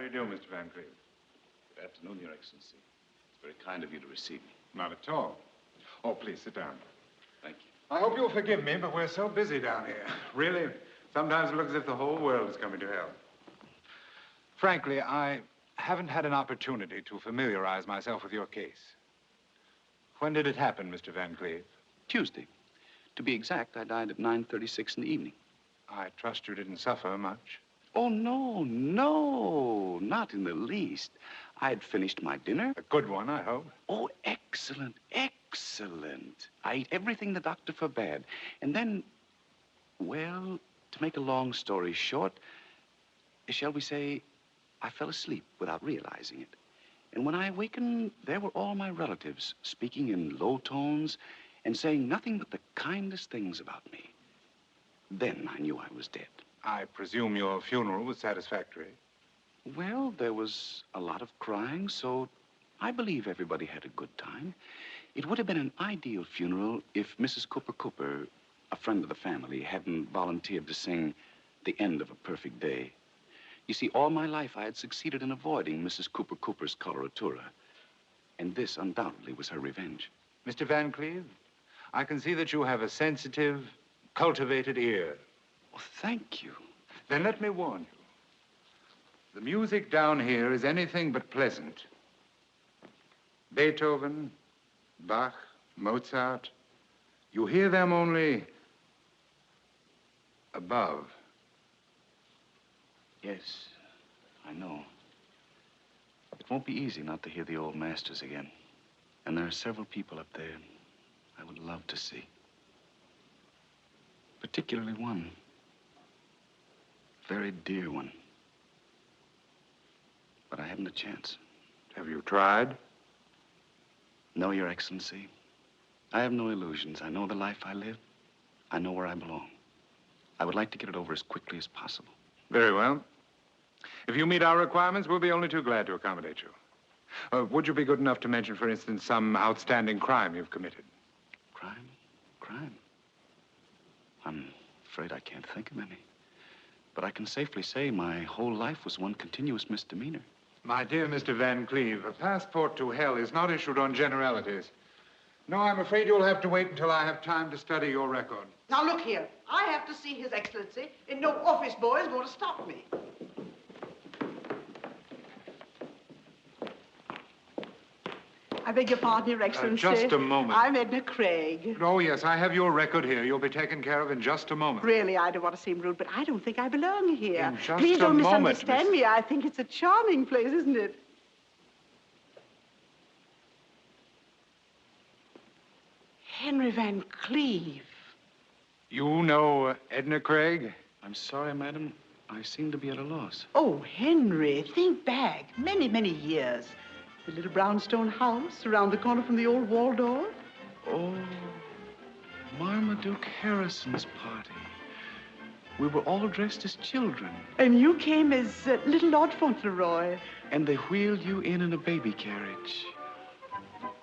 do you do, Mr. Van Cleve? Good afternoon, Your Excellency. It's very kind of you to receive me. Not at all. Oh, please, sit down. Thank you. I hope you'll forgive me, but we're so busy down here. Really, sometimes it looks as if the whole world is coming to hell. Frankly, I haven't had an opportunity to familiarize myself with your case. When did it happen, Mr. Van Cleve? Tuesday. To be exact, I died at 9:36 in the evening. I trust you didn't suffer much. Oh, no, not in the least. I had finished my dinner. A good one, I hope. Oh, excellent. I ate everything the doctor forbade. And then, well, to make a long story short, shall we say, I fell asleep without realizing it. And when I awakened, there were all my relatives speaking in low tones and saying nothing but the kindest things about me. Then I knew I was dead. I presume your funeral was satisfactory. Well, there was a lot of crying, so I believe everybody had a good time. It would have been an ideal funeral if Mrs. Cooper, a friend of the family, hadn't volunteered to sing The End of a Perfect Day. You see, all my life I had succeeded in avoiding Mrs. Cooper's coloratura, and this undoubtedly was her revenge. Mr. Van Cleve, I can see that you have a sensitive, cultivated ear. Oh, thank you. Then let me warn you. The music down here is anything but pleasant. Beethoven, Bach, Mozart, you hear them only above. Yes, I know. It won't be easy not to hear the old masters again. And there are several people up there I would love to see. Particularly one. A very dear one. But I haven't a chance. Have you tried? No, Your Excellency. I have no illusions. I know the life I live. I know where I belong. I would like to get it over as quickly as possible. Very well. If you meet our requirements, we'll be only too glad to accommodate you. Would you be good enough to mention, for instance, some outstanding crime you've committed? Crime? I'm afraid I can't think of any. But I can safely say my whole life was one continuous misdemeanor. My dear Mr. Van Cleve, a passport to hell is not issued on generalities. No, I'm afraid you'll have to wait until I have time to study your record. Now, look here. I have to see His Excellency, and no office boy is going to stop me. I beg your pardon, Your Excellency. Just a moment. I'm Edna Craig. Oh, yes, I have your record here. You'll be taken care of in just a moment. Really, I don't want to seem rude, but I don't think I belong here. In just Please a don't moment, misunderstand me. I think it's a charming place, isn't it? Henry Van Cleve. You know Edna Craig? I'm sorry, madam. I seem to be at a loss. Oh, Henry, think back. Many, many years. The little brownstone house around the corner from the old Waldorf. Oh, Marmaduke Harrison's party. We were all dressed as children. And you came as little Lord Fauntleroy. And they wheeled you in a baby carriage.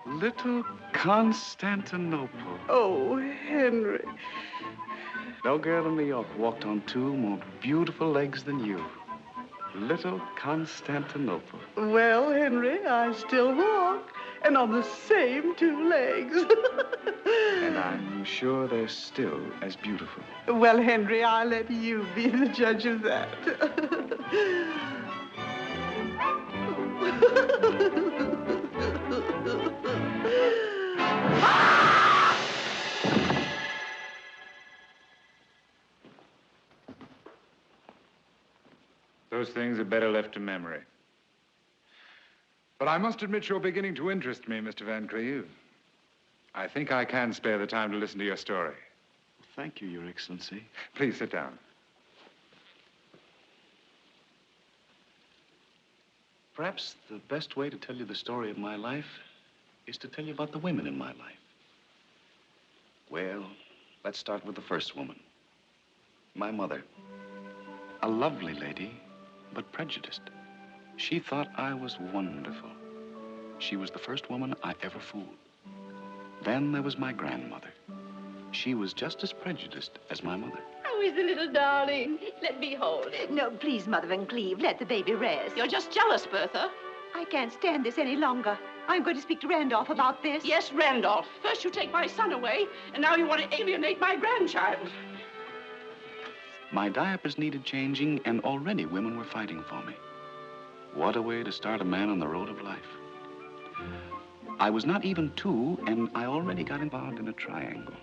Little Constantinople. Oh, Henry. No girl in New York walked on two more beautiful legs than you. Little Constantinople. Well, Henry, I still walk, and on the same two legs. And I'm sure they're still as beautiful. Well, Henry, I'll let you be the judge of that. Those things are better left to memory. But I must admit you're beginning to interest me, Mr. Van Cleve. I think I can spare the time to listen to your story. Thank you, Your Excellency. Please sit down. Perhaps the best way to tell you the story of my life is to tell you about the women in my life. Well, let's start with the first woman. My mother. A lovely lady, but prejudiced. She thought I was wonderful. She was the first woman I ever fooled. Then there was my grandmother. She was just as prejudiced as my mother. I Oh, he's a little darling. Let me hold him. No, please, Mother Van Cleve, let the baby rest. You're just jealous, Bertha. I can't stand this any longer. I'm going to speak to Randolph about this. Yes, Randolph. First you take my son away, and now you want to alienate my grandchild. My diapers needed changing, and already women were fighting for me. What a way to start a man on the road of life. I was not even 2, and I already got involved in a triangle.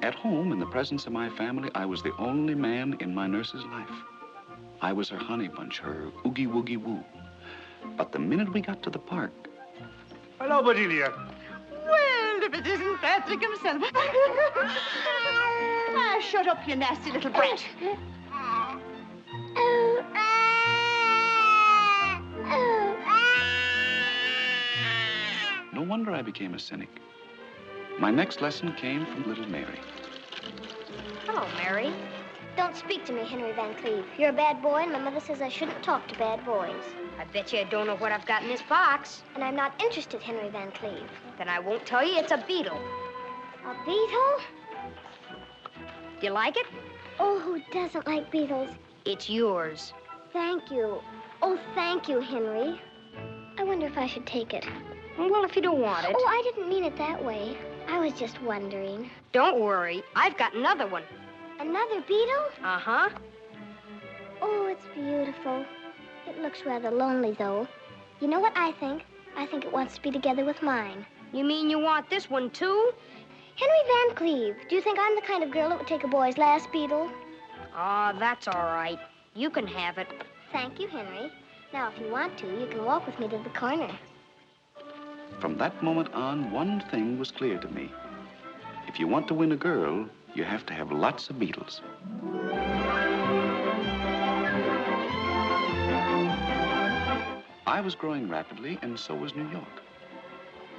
At home, in the presence of my family, I was the only man in my nurse's life. I was her honey bunch, her oogie woogie woo. But the minute we got to the park... Hello, Bedelia. Well, if it isn't Patrick himself. Ah, shut up, you nasty little brat. No wonder I became a cynic. My next lesson came from little Mary. Hello, Mary. Don't speak to me, Henry Van Cleve. You're a bad boy, and my mother says I shouldn't talk to bad boys. I bet you I don't know what I've got in this box. And I'm not interested, Henry Van Cleve. Then I won't tell you it's a beetle. A beetle? Do you like it? Oh, who doesn't like beetles? It's yours. Thank you. Oh, thank you, Henry. I wonder if I should take it. Well, if you don't want it. Oh, I didn't mean it that way. I was just wondering. Don't worry. I've got another one. Another beetle? Uh-huh. Oh, it's beautiful. It looks rather lonely, though. You know what I think? I think it wants to be together with mine. You mean you want this one, too? Henry Van Cleve, do you think I'm the kind of girl that would take a boy's last beetle? Oh, that's all right. You can have it. Thank you, Henry. Now, if you want to, you can walk with me to the corner. From that moment on, one thing was clear to me. If you want to win a girl, you have to have lots of beetles. I was growing rapidly, and so was New York.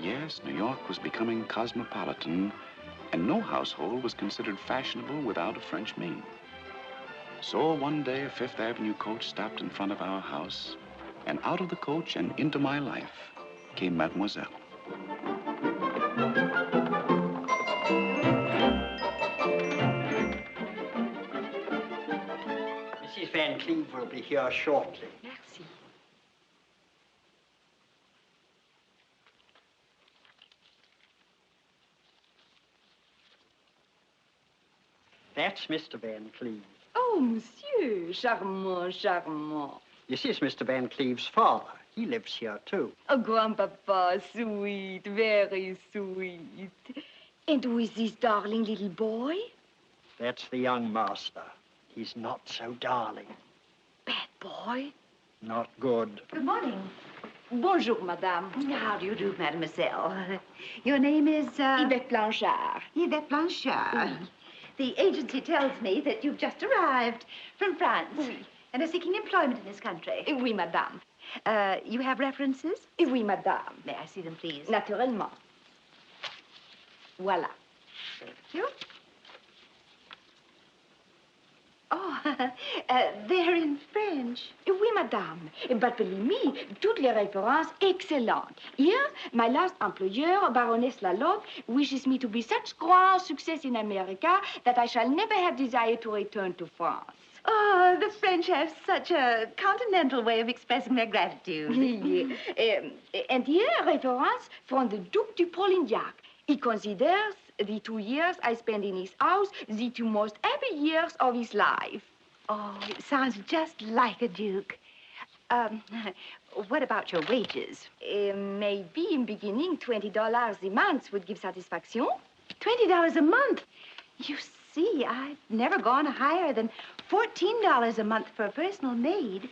Yes, New York was becoming cosmopolitan, and no household was considered fashionable without a French maid. So one day, a Fifth Avenue coach stopped in front of our house, and out of the coach and into my life came Mademoiselle. Mrs. Van Cleve will be here shortly. Merci. That's Mr. Van Cleve. Oh, monsieur, charmant, charmant. This is Mr. Van Cleve's father. He lives here, too. Oh, grandpapa, sweet, very sweet. And who is this darling little boy? That's the young master. He's not so darling. Bad boy? Not good. Good morning. Bonjour, madame. How do you do, mademoiselle? Your name is, Yvette Blanchard. Yvette Blanchard. The agency tells me that you've just arrived from France and are seeking employment in this country. Oui, madame. You have references? Oui, madame. May I see them, please? Naturellement. Voila. Thank you. Oh, they're in French. Oui, madame. But believe me, toutes les références excellentes. Here, my last employer, Baroness Lalotte, wishes me to be such grand success in America that I shall never have desire to return to France. Oh, the French have such a continental way of expressing their gratitude. And here, référence from the Duc du Polignac. He considers the 2 years I spent in his house the 2 most happy years of his life. Oh, it sounds just like a duke. What about your wages? Maybe in beginning, $20 a month would give satisfaction. $20 a month? You see, I've never gone higher than $14 a month for a personal maid.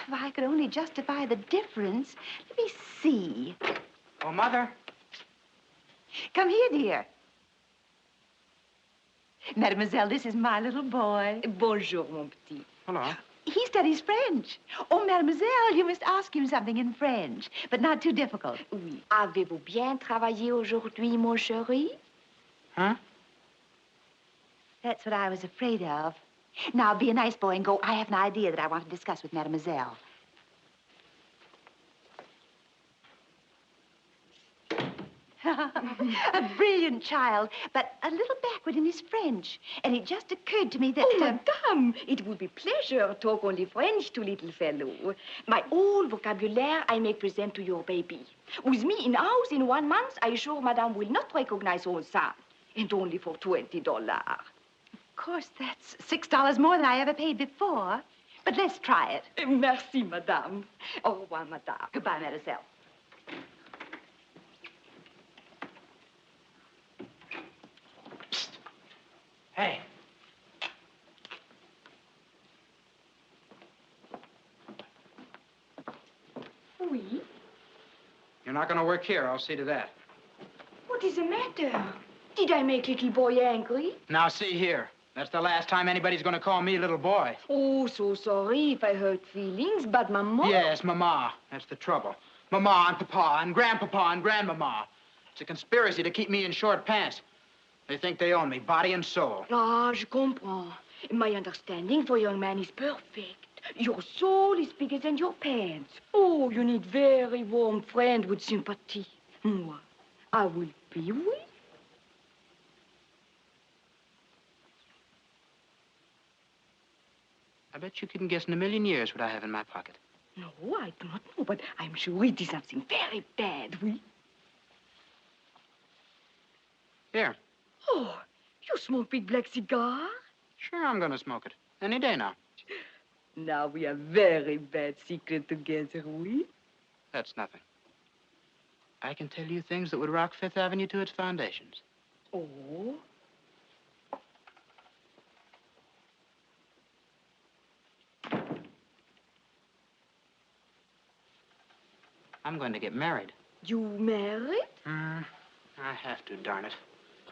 If I could only justify the difference. Let me see. Oh, Mother. Come here, dear. Mademoiselle, this is my little boy. Bonjour, mon petit. Hello. He studies French. Oh, mademoiselle, you must ask him something in French, but not too difficult. Oui. Avez-vous bien travaillé aujourd'hui, mon chéri? Huh? That's what I was afraid of. Now, be a nice boy and go. I have an idea that I want to discuss with mademoiselle. A brilliant child, but a little backward in his French. And it just occurred to me that... Oh, madame, it would be pleasure talk only French to little fellow. My whole vocabulary I may present to your baby. With me in house in 1 month, I assure madame will not recognize old son. And only for $20. Of course, that's $6 more than I ever paid before. But let's try it. Merci, madame. Au revoir, madame. Goodbye, Mademoiselle. Hey. Oui? You're not going to work here. I'll see to that. What is the matter? Did I make little boy angry? Now, see here. That's the last time anybody's going to call me little boy. Oh, so sorry if I hurt feelings, but Mama... Yes, Mama. That's the trouble. Mama and Papa and Grandpapa and Grandmama. It's a conspiracy to keep me in short pants. They think they own me, body and soul. Ah, je comprends. My understanding for young man is perfect. Your soul is bigger than your pants. Oh, you need very warm friend with sympathy. Moi, I will be with. I bet you couldn't guess in a million years what I have in my pocket. No, I do not know, but I'm sure it is something very bad, oui? Here. Oh, you smoke big black cigar? Sure, I'm going to smoke it. Any day now. Now we are very bad secret together, oui? That's nothing. I can tell you things that would rock Fifth Avenue to its foundations. Oh? I'm going to get married. You married? I have to, darn it.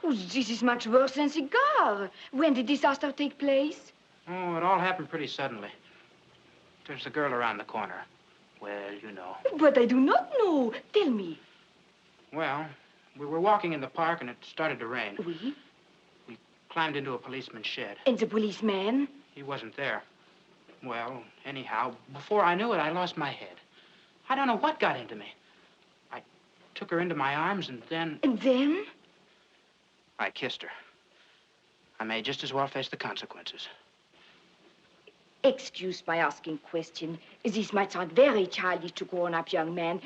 Oh, this is much worse than cigar. When did disaster take place? Oh, it all happened pretty suddenly. There's a girl around the corner. Well, you know. But I do not know. Tell me. Well, we were walking in the park and it started to rain. Oui? We climbed into a policeman's shed. And the policeman? He wasn't there. Well, anyhow, before I knew it, I lost my head. I don't know what got into me. I took her into my arms and then... And then? I kissed her. I may just as well face the consequences. Excuse my asking question. This might sound very childish to grown-up young man,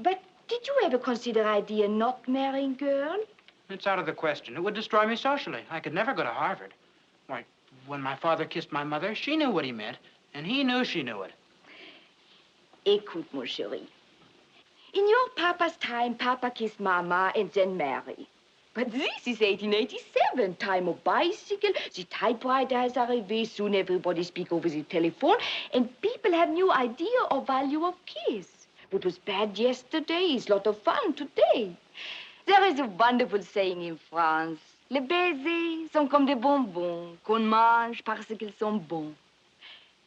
but did you ever consider idea not marrying girl? It's out of the question. It would destroy me socially. I could never go to Harvard. Why, when my father kissed my mother, she knew what he meant, and he knew she knew it. Écoute, mon chéri. In your papa's time, Papa kissed Mama and then married. But this is 1887, time of bicycle, the typewriter has arrivé, soon everybody speak over the telephone, and people have new idea of value of kiss. What was bad yesterday is lot of fun today. There is a wonderful saying in France, les baisers sont comme des bonbons qu'on mange parce qu'ils sont bons.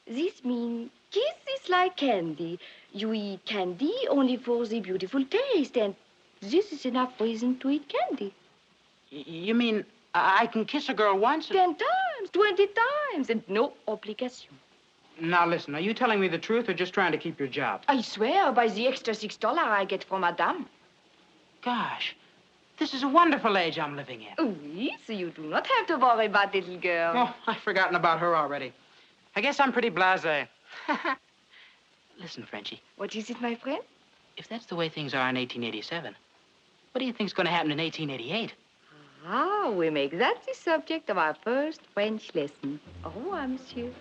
This means kiss is like candy. You eat candy only for the beautiful taste, and this is enough reason to eat candy. You mean I can kiss a girl once? 10 times, 20 times, and no obligation. Now, listen, are you telling me the truth or just trying to keep your job? I swear by the extra $6 I get from Madame. Gosh, this is a wonderful age I'm living in. Oui, so you do not have to worry about little girl. Oh, I've forgotten about her already. I guess I'm pretty blasé. Listen, Frenchie. What is it, my friend? If that's the way things are in 1887, what do you think's going to happen in 1888? Ah, we make that the subject of our first French lesson. Au revoir, monsieur.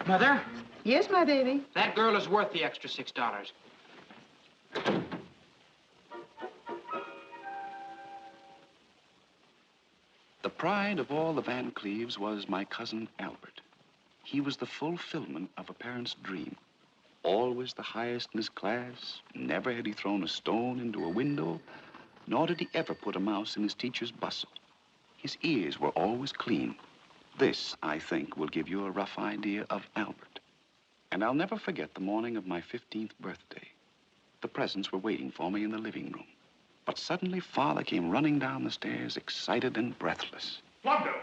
Mother? Yes, my baby. That girl is worth the extra $6. The pride of all the Van Cleves was my cousin Albert. He was the fulfillment of a parent's dream. Always the highest in his class. Never had he thrown a stone into a window, nor did he ever put a mouse in his teacher's bustle. His ears were always clean. This, I think, will give you a rough idea of Albert. And I'll never forget the morning of my 15th birthday. the presents were waiting for me in the living room. But suddenly, Father came running down the stairs, excited and breathless. Flogdo!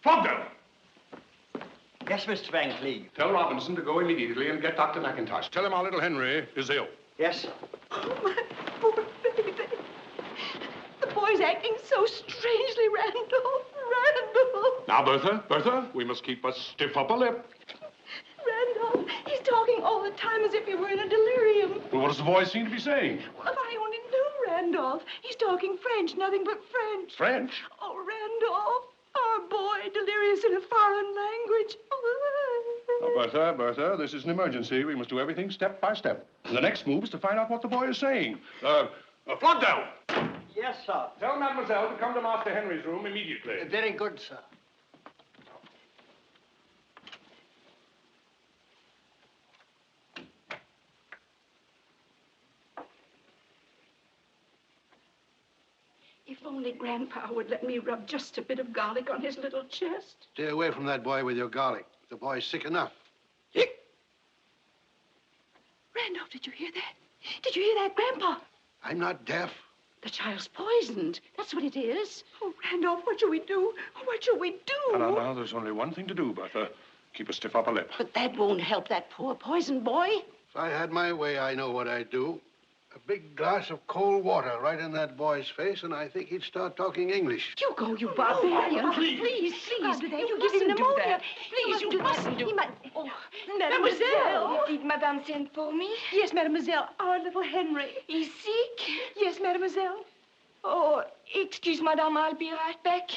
Flogdo! Yes, Mr. Van Cleve. Tell Robinson to go immediately and get Dr. McIntosh. Tell him our little Henry is ill. Yes, sir. Oh, my poor baby. The boy's acting so strangely, Randolph. Randolph. Now, Bertha, we must keep a stiff upper lip. Randolph, he's talking all the time as if he were in a delirium. Well, what does the voice seem to be saying? Well, if I only knew Randolph. He's talking French, nothing but French. French? Oh, Randolph, our boy, delirious in a foreign language. Now, Bertha, this is an emergency. We must do everything step by step. And the next move is to find out what the boy is saying. Flogdo! Yes, sir. Tell Mademoiselle to come to Master Henry's room immediately. Very good, sir. If only Grandpa would let me rub just a bit of garlic on his little chest. Stay away from that boy with your garlic. The boy's sick enough. Randolph, did you hear that? Did you hear that, Grandpa? I'm not deaf. The child's poisoned. That's what it is. Oh, Randolph, what shall we do? What shall we do? Now, there's only one thing to do, Bertha. Keep a stiff upper lip. But that won't help that poor poisoned boy. If I had my way, I know what I'd do. A big glass of cold water right in that boy's face, and I think he'd start talking English. You go, you barbarian. Please. Do that. You mustn't give him do pneumonia. that. Please, you mustn't do that. Oh, Mademoiselle. Did Madame send for me? Yes, Mademoiselle. Our little Henry. He's sick? Yes, Mademoiselle. Oh, excuse, Madame, I'll be right back.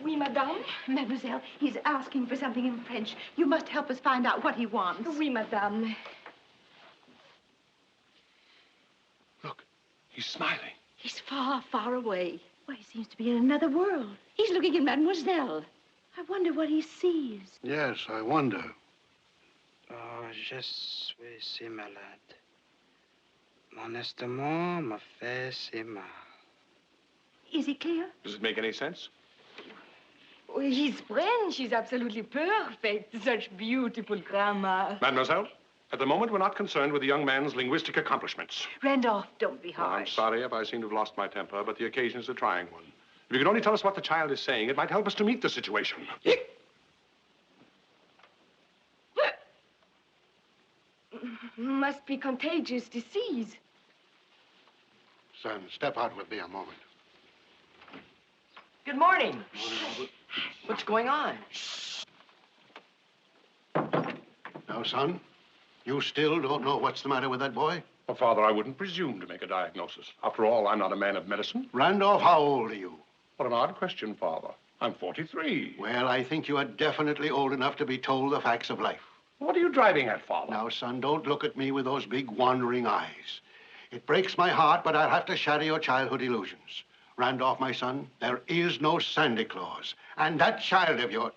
Oui, Madame. Mademoiselle, he's asking for something in French. You must help us find out what he wants. Oui, Madame. Look, he's smiling. He's far, far away. Why, he seems to be in another world. He's looking at Mademoiselle. I wonder what he sees. Yes, I wonder. Oh, je suis si malade. Mon estomac me fait si mal. Is he clear? Does it make any sense? Oh, his French is absolutely perfect. Such beautiful grammar. Mademoiselle, at the moment, we're not concerned with the young man's linguistic accomplishments. Randolph, don't be Oh, I'm harsh. sorry if I seem to have lost my temper, but the occasion is a trying one. If you could only tell us what the child is saying, it might help us to meet the situation. Must be contagious disease. Son, step out with me a moment. Good morning. What's going on? Now, son, you still don't know what's the matter with that boy? Well, Father, I wouldn't presume to make a diagnosis. After all, I'm not a man of medicine. Randolph, how old are you? What an odd question, Father. I'm 43. Well, I think you are definitely old enough to be told the facts of life. What are you driving at, Father? Now, son, don't look at me with those big wandering eyes. It breaks my heart, but I'll have to shatter your childhood illusions. Randolph, my son, there is no Santa Claus. And that child of yours...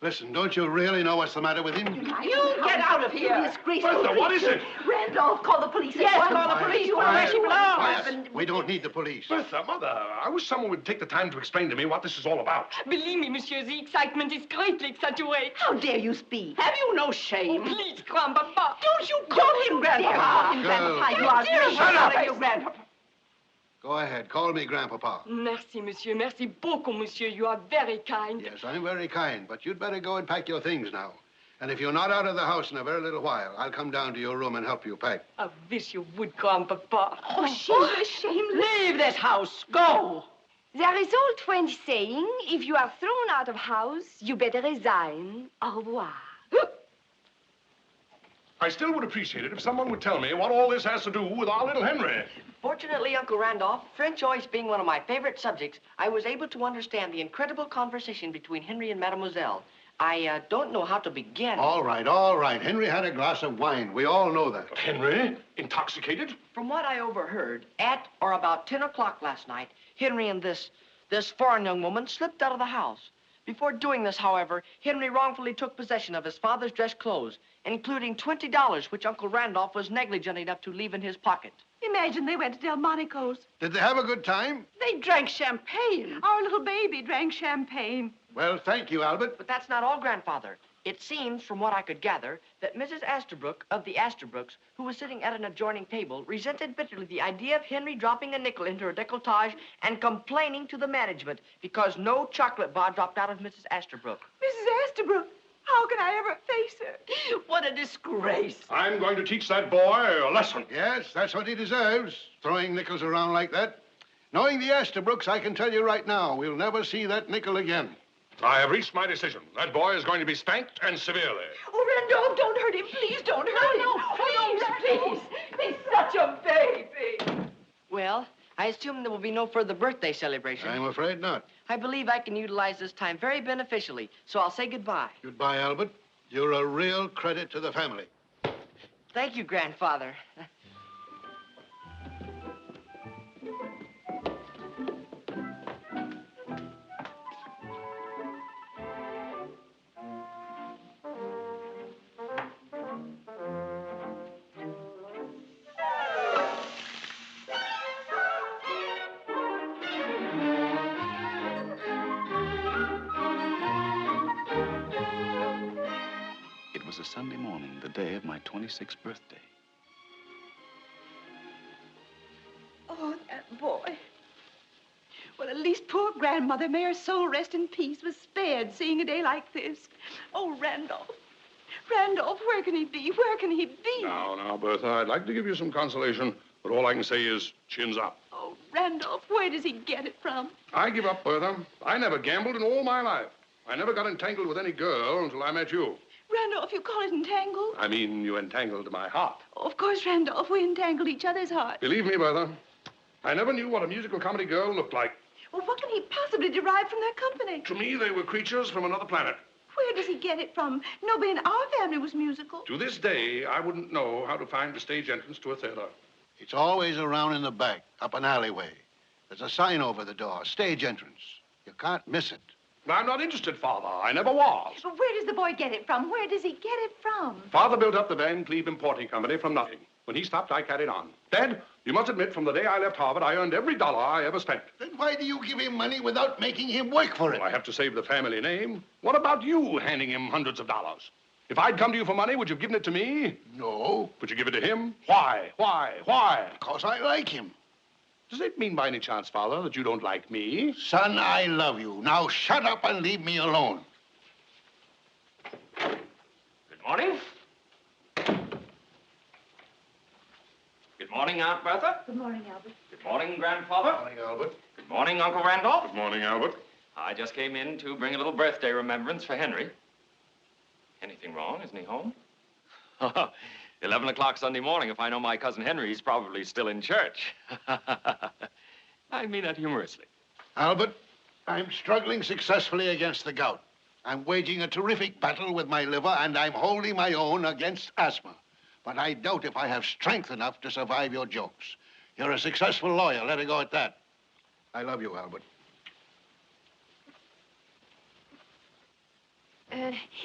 Listen, don't you really know what's the matter with him? You get out of here. Bertha, what is it? Randolph, call the police. Yes, call the police. You are where she belongs. We don't need the police. Bertha, Mother, I wish someone would take the time to explain to me what this is all about. Believe me, monsieur, the excitement is greatly exaggerated. How dare you speak? Have you no shame? Please, Grandpapa. Don't you call him Grandpapa. Grandpapa. You are very Shut up. calling you Grandpapa. Go ahead, call me Grandpapa. Merci, monsieur. Merci beaucoup, monsieur. You are very kind. Yes, I'm very kind, but you'd better go and pack your things now. And if you're not out of the house in a very little while, I'll come down to your room and help you pack. I wish you would, Grandpapa. Oh, shame. Leave this house. Go. There is old French saying, if you are thrown out of house, you better resign. Au revoir. I still would appreciate it if someone would tell me what all this has to do with our little Henry. Fortunately, Uncle Randolph, French always being one of my favorite subjects, I was able to understand the incredible conversation between Henry and Mademoiselle. I don't know how to begin. All right. Henry had a glass of wine. We all know that. Henry? Intoxicated? From what I overheard, at or about 10 o'clock last night, Henry and this foreign young woman slipped out of the house. Before doing this, however, Henry wrongfully took possession of his father's dress clothes, including $20, which Uncle Randolph was negligent enough to leave in his pocket. Imagine they went to Delmonico's. Did they have a good time? They drank champagne. Our little baby drank champagne. Well, thank you, Albert. But that's not all, Grandfather. It seems, from what I could gather, that Mrs. Astabrook of the Astabrooks, who was sitting at an adjoining table, resented bitterly the idea of Henry dropping a nickel into her decolletage and complaining to the management because no chocolate bar dropped out of Mrs. Astabrook. Mrs. Astabrook, how can I ever face her? What a disgrace. I'm going to teach that boy a lesson. Yes, that's what he deserves, throwing nickels around like that. Knowing the Astabrooks, I can tell you right now, we'll never see that nickel again. I have reached my decision. That boy is going to be spanked, and severely. Oh, Randolph, don't hurt him. Please don't hurt him. Please. He's such a baby. Well, I assume there will be no further birthday celebration. I'm afraid not. I believe I can utilize this time very beneficially, so I'll say goodbye. Goodbye, Albert. You're a real credit to the family. Thank you, Grandfather. It was a Sunday morning, the day of my 26th birthday. Oh, that boy. Well, at least poor grandmother, may her soul rest in peace, was spared seeing a day like this. Oh, Randolph. Randolph, where can he be? Where can he be? Now, Bertha, I'd like to give you some consolation, but all I can say is chins up. Oh, Randolph, where does he get it from? I give up, Bertha. I never gambled in all my life. I never got entangled with any girl until I met you. Randolph, you call it entangled? I mean, you entangled my heart. Oh, of course, Randolph, we entangled each other's hearts. Believe me, Bertha, I never knew what a musical comedy girl looked like. Well, what can he possibly derive from their company? To me, they were creatures from another planet. Where does he get it from? Nobody in our family was musical. To this day, I wouldn't know how to find the stage entrance to a theater. It's always around in the back, up an alleyway. There's a sign over the door, stage entrance. You can't miss it. I'm not interested, Father. I never was. But where does the boy get it from? Where does he get it from? Father built up the Van Cleve Importing Company from nothing. When he stopped, I carried on. Dad, you must admit, from the day I left Harvard, I earned every dollar I ever spent. Then why do you give him money without making him work for it? Well, I have to save the family name. What about you handing him hundreds of dollars? If I'd come to you for money, would you have given it to me? No. Would you give it to him? Why? Why? Because I like him. Does it mean by any chance, Father, that you don't like me? Son, I love you. Now shut up and leave me alone. Good morning. Good morning, Aunt Bertha. Good morning, Albert. Good morning, Grandfather. Good morning, Albert. Good morning, Uncle Randolph. Good morning, Albert. I just came in to bring a little birthday remembrance for Henry. Anything wrong? Isn't he home? 11 o'clock Sunday morning. If I know my cousin Henry, he's probably still in church. I mean that humorously. Albert, I'm struggling successfully against the gout. I'm waging a terrific battle with my liver, and I'm holding my own against asthma. But I doubt if I have strength enough to survive your jokes. You're a successful lawyer. Let it go at that. I love you, Albert.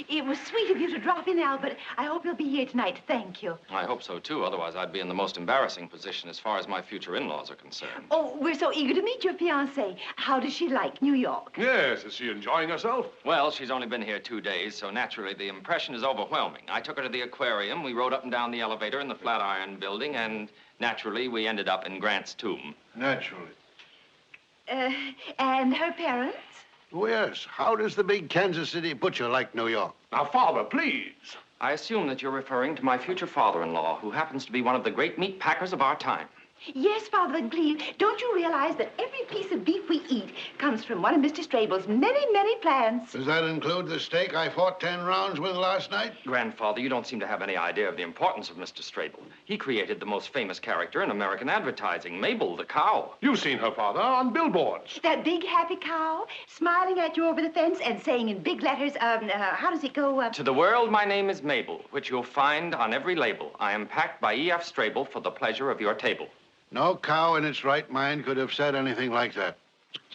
It was sweet of you to drop in, Albert. I hope you'll be here tonight to thank you. I hope so, too. Otherwise, I'd be in the most embarrassing position as far as my future in-laws are concerned. Oh, we're so eager to meet your fiancée. How does she like New York? Yes, is she enjoying herself? Well, she's only been here 2 days, so naturally the impression is overwhelming. I took her to the aquarium, we rode up and down the elevator in the Flatiron Building, and naturally we ended up in Grant's tomb. Naturally. And her parents? Oh, yes. How does the big Kansas City butcher like New York? Now, Father, please. I assume that you're referring to my future father-in-law, who happens to be one of the great meat packers of our time. Yes, Father Van Cleve. Don't you realize that every piece of beef we eat comes from one of Mr. Strable's many, many plants? Does that include the steak I fought 10 rounds with last night? Grandfather, you don't seem to have any idea of the importance of Mr. Strable. He created the most famous character in American advertising, Mabel the cow. You've seen her, Father, on billboards. That big, happy cow smiling at you over the fence and saying in big letters, how does it go? To the world, my name is Mabel, which you'll find on every label. I am packed by E.F. Strable for the pleasure of your table. No cow in its right mind could have said anything like that.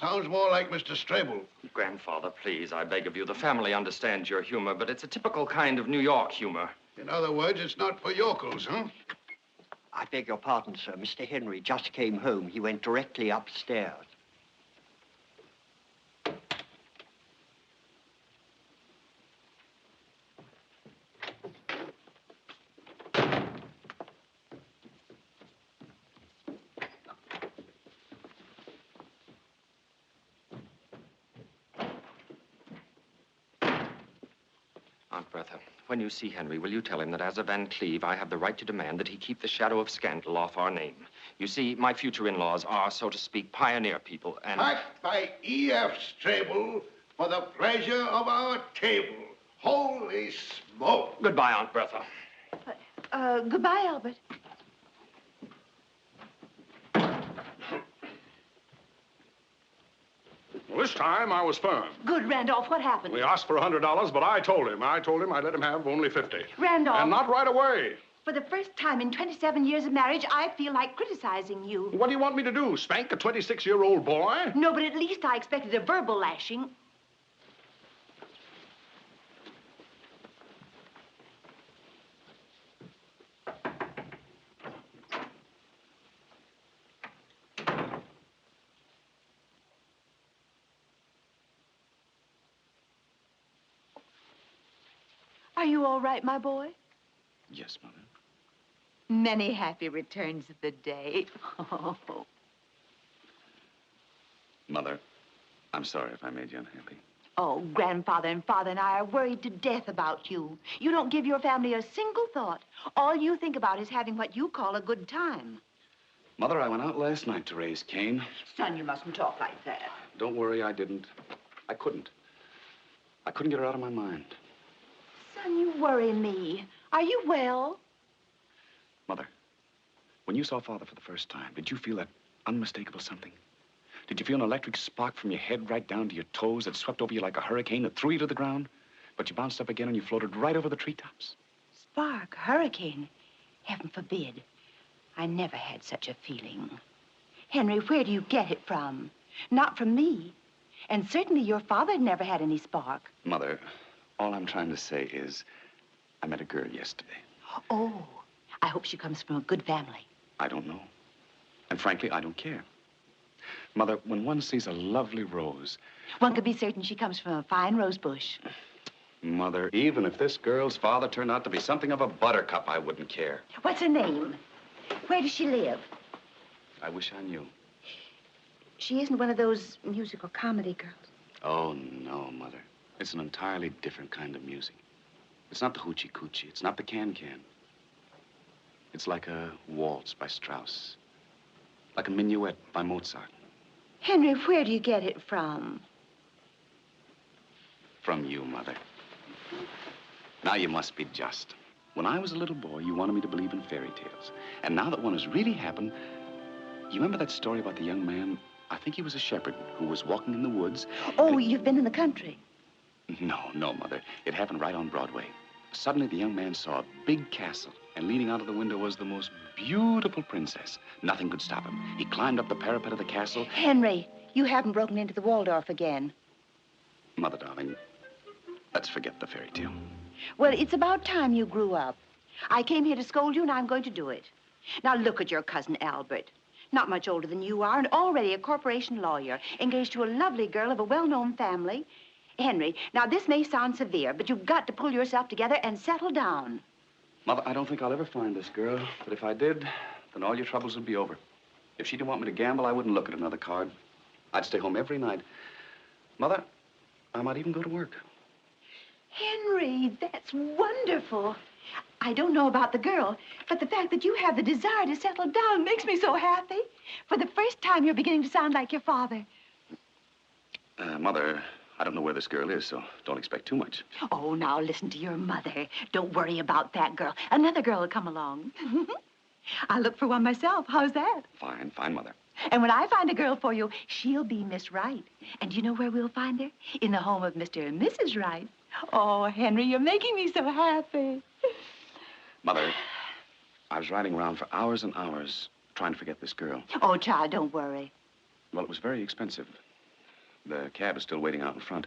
Sounds more like Mr. Strable. Grandfather, please, I beg of you. The family understands your humor, but it's a typical kind of New York humor. In other words, it's not for yokels, huh? I beg your pardon, sir. Mr. Henry just came home. He went directly upstairs. Aunt Bertha, when you see Henry, will you tell him that as a Van Cleve, I have the right to demand that he keep the shadow of scandal off our name? You see, my future in-laws are, so to speak, pioneer people, and... Packed by E.F. Strable for the pleasure of our table. Holy smoke! Goodbye, Aunt Bertha. Goodbye, Albert. Well, this time I was firm. Good, Randolph. What happened? We asked for $100, but I told him I'd let him have only 50. Randolph. And not right away. For the first time in 27 years of marriage, I feel like criticizing you. What do you want me to do, spank a 26-year-old boy? No, but at least I expected a verbal lashing. Are you all right, my boy? Yes, Mother. Many happy returns of the day. Oh. Mother, I'm sorry if I made you unhappy. Oh, Grandfather and Father and I are worried to death about you. You don't give your family a single thought. All you think about is having what you call a good time. Mother, I went out last night to raise Cain. Son, you mustn't talk like that. Don't worry, I didn't. I couldn't. I couldn't get her out of my mind. Son, you worry me. Are you well? Mother, when you saw Father for the first time, did you feel that unmistakable something? Did you feel an electric spark from your head right down to your toes that swept over you like a hurricane that threw you to the ground? But you bounced up again and you floated right over the treetops? Spark, hurricane. Heaven forbid. I never had such a feeling. Henry, where do you get it from? Not from me. And certainly your father never had any spark. Mother, all I'm trying to say is I met a girl yesterday. Oh, I hope she comes from a good family. I don't know. And frankly, I don't care. Mother, when one sees a lovely rose... One could be certain she comes from a fine rose bush. Mother, even if this girl's father turned out to be something of a buttercup, I wouldn't care. What's her name? Where does she live? I wish I knew. She isn't one of those musical comedy girls. Oh, no, Mother. It's an entirely different kind of music. It's not the hoochie-coochie. It's not the can-can. It's like a waltz by Strauss. Like a minuet by Mozart. Henry, where do you get it from? From you, Mother. Now you must be just. When I was a little boy, you wanted me to believe in fairy tales. And now that one has really happened, you remember that story about the young man, I think he was a shepherd, who was walking in the woods? Oh, you've been in the country. No, Mother. It happened right on Broadway. Suddenly, the young man saw a big castle, and leaning out of the window was the most beautiful princess. Nothing could stop him. He climbed up the parapet of the castle. Henry, you haven't broken into the Waldorf again. Mother, darling, let's forget the fairy tale. Well, it's about time you grew up. I came here to scold you, and I'm going to do it. Now, look at your cousin Albert. Not much older than you are, and already a corporation lawyer, engaged to a lovely girl of a well-known family. Henry, now this may sound severe, but you've got to pull yourself together and settle down. Mother, I don't think I'll ever find this girl, but if I did, then all your troubles would be over. If she didn't want me to gamble, I wouldn't look at another card. I'd stay home every night. Mother, I might even go to work. Henry, that's wonderful. I don't know about the girl, but the fact that you have the desire to settle down makes me so happy. For the first time, you're beginning to sound like your father. Mother, I don't know where this girl is, so don't expect too much. Oh, now listen to your mother. Don't worry about that girl. Another girl will come along. I'll look for one myself. How's that? Fine, Mother. And when I find a girl for you, she'll be Miss Wright. And do you know where we'll find her? In the home of Mr. and Mrs. Wright. Oh, Henry, you're making me so happy. Mother, I was riding around for hours and hours trying to forget this girl. Oh, child, don't worry. Well, it was very expensive. The cab is still waiting out in front.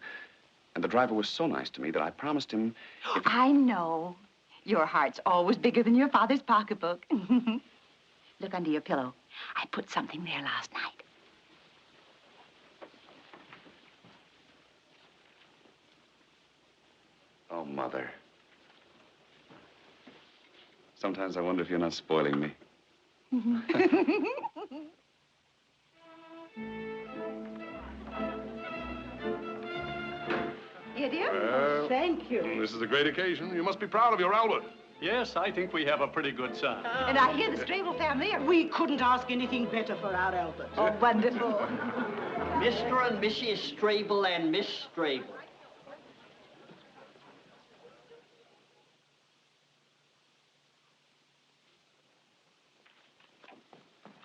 And the driver was so nice to me that I promised him... I know. Your heart's always bigger than your father's pocketbook. Look under your pillow. I put something there last night. Oh, Mother. Sometimes I wonder if you're not spoiling me. Here, dear. Well, Thank you. This is a great occasion. You must be proud of your Albert. Yes, I think we have a pretty good son. And I hear the Strable family are... We couldn't ask anything better for our Albert. Oh, wonderful. Mr. and Mrs. Strable and Miss Strable.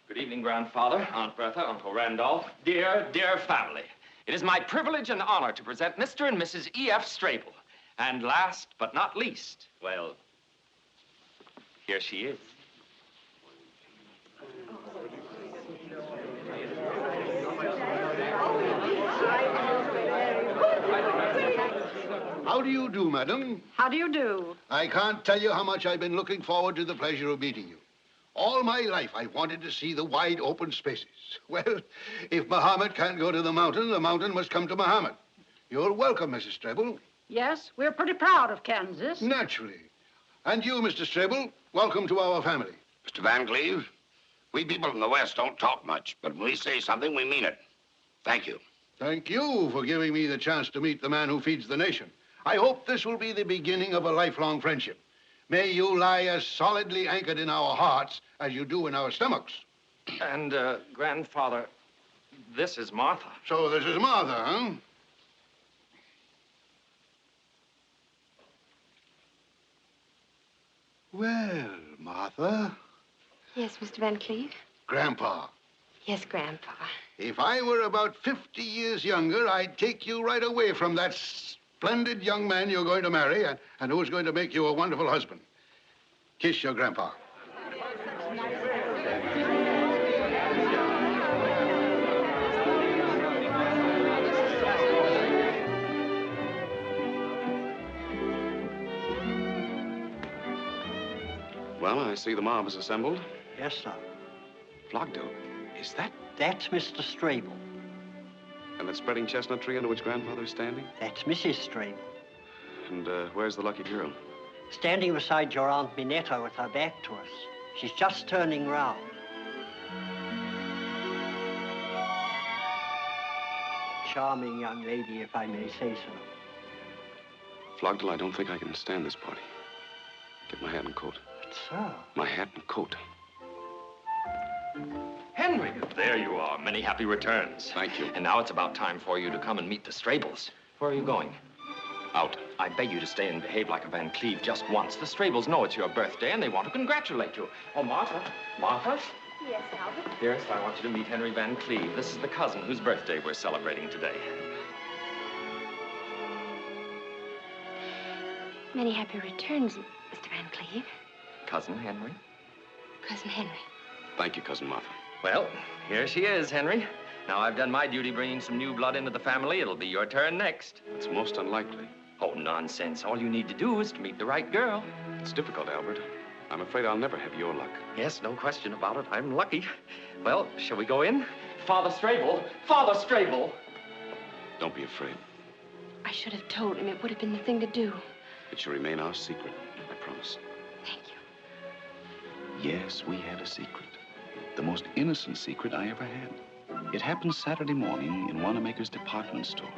Good evening, Grandfather, Aunt Bertha, Uncle Randolph, dear, dear family. It is my privilege and honor to present Mr. and Mrs. E.F. Strable. And last but not least, well, here she is. How do you do, madam? How do you do? I can't tell you how much I've been looking forward to the pleasure of meeting you. All my life, I've wanted to see the wide open spaces. Well, if Muhammad can't go to the mountain must come to Muhammad. You're welcome, Mrs. Strable. Yes, we're pretty proud of Kansas. Naturally. And you, Mr. Strable, welcome to our family. Mr. Van Cleve, we people from the West don't talk much, but when we say something, we mean it. Thank you. Thank you for giving me the chance to meet the man who feeds the nation. I hope this will be the beginning of a lifelong friendship. May you lie as solidly anchored in our hearts as you do in our stomachs. And, Grandfather, this is Martha. So this is Martha, huh? Well, Martha. Yes, Mr. Van Cleve? Grandpa. Yes, Grandpa. If I were about 50 years younger, I'd take you right away from that splendid young man you're going to marry and who's going to make you a wonderful husband. Kiss your grandpa. Well, I see the mob is assembled. Yes, sir. Flogdale, is that? That's Mr. Strable. And that spreading chestnut tree under which Grandfather is standing? That's Mrs. Strable. And where's the lucky girl? Standing beside your Aunt Minetta with her back to us. She's just turning round. Charming young lady, if I may say so. Flogdale, I don't think I can stand this party. Get my hat and coat. But, sir... My hat and coat. Henry, there you are. Many happy returns. Thank you. And now it's about time for you to come and meet the Strables. Where are you going? Out. I beg you to stay and behave like a Van Cleve just once. The Strables know it's your birthday and they want to congratulate you. Oh, Martha. Martha? Yes, Albert? Dearest, I want you to meet Henry Van Cleve. This is the cousin whose birthday we're celebrating today. Many happy returns, Mr. Van Cleve. Cousin Henry? Cousin Henry. Thank you, Cousin Martha. Well, here she is, Henry. Now I've done my duty bringing some new blood into the family. It'll be your turn next. It's most unlikely. Oh, nonsense. All you need to do is to meet the right girl. It's difficult, Albert. I'm afraid I'll never have your luck. Yes, no question about it. I'm lucky. Well, shall we go in? Father Strable! Father Strable! Don't be afraid. I should have told him. It would have been the thing to do. It shall remain our secret, I promise. Thank you. Yes, we had a secret. The most innocent secret I ever had. It happened Saturday morning in Wanamaker's department store.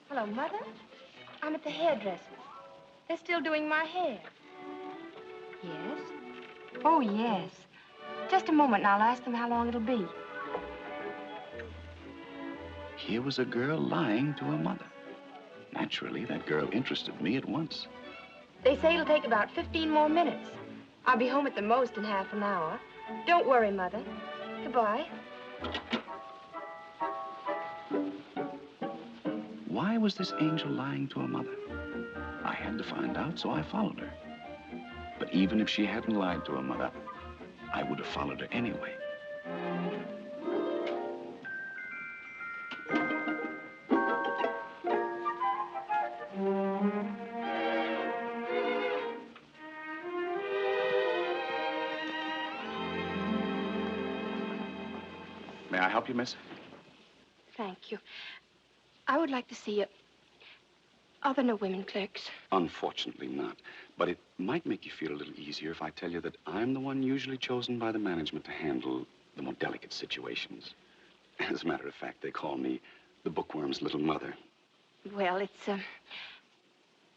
Hello, Mother. I'm at the hairdresser's. They're still doing my hair. Yes? Oh, yes. Just a moment, and I'll ask them how long it'll be. Here was a girl lying to her mother. Naturally, that girl interested me at once. They say it'll take about 15 more minutes. I'll be home at the most in half an hour. Don't worry, Mother. Goodbye. Why was this angel lying to her mother? I had to find out, so I followed her. But even if she hadn't lied to her mother, I would have followed her anyway. May I help you, miss? Thank you. I would like to see you. Are there no women clerks? Unfortunately not. But it might make you feel a little easier if I tell you that I'm the one usually chosen by the management to handle the more delicate situations. As a matter of fact, they call me the bookworm's little mother. Well, it's,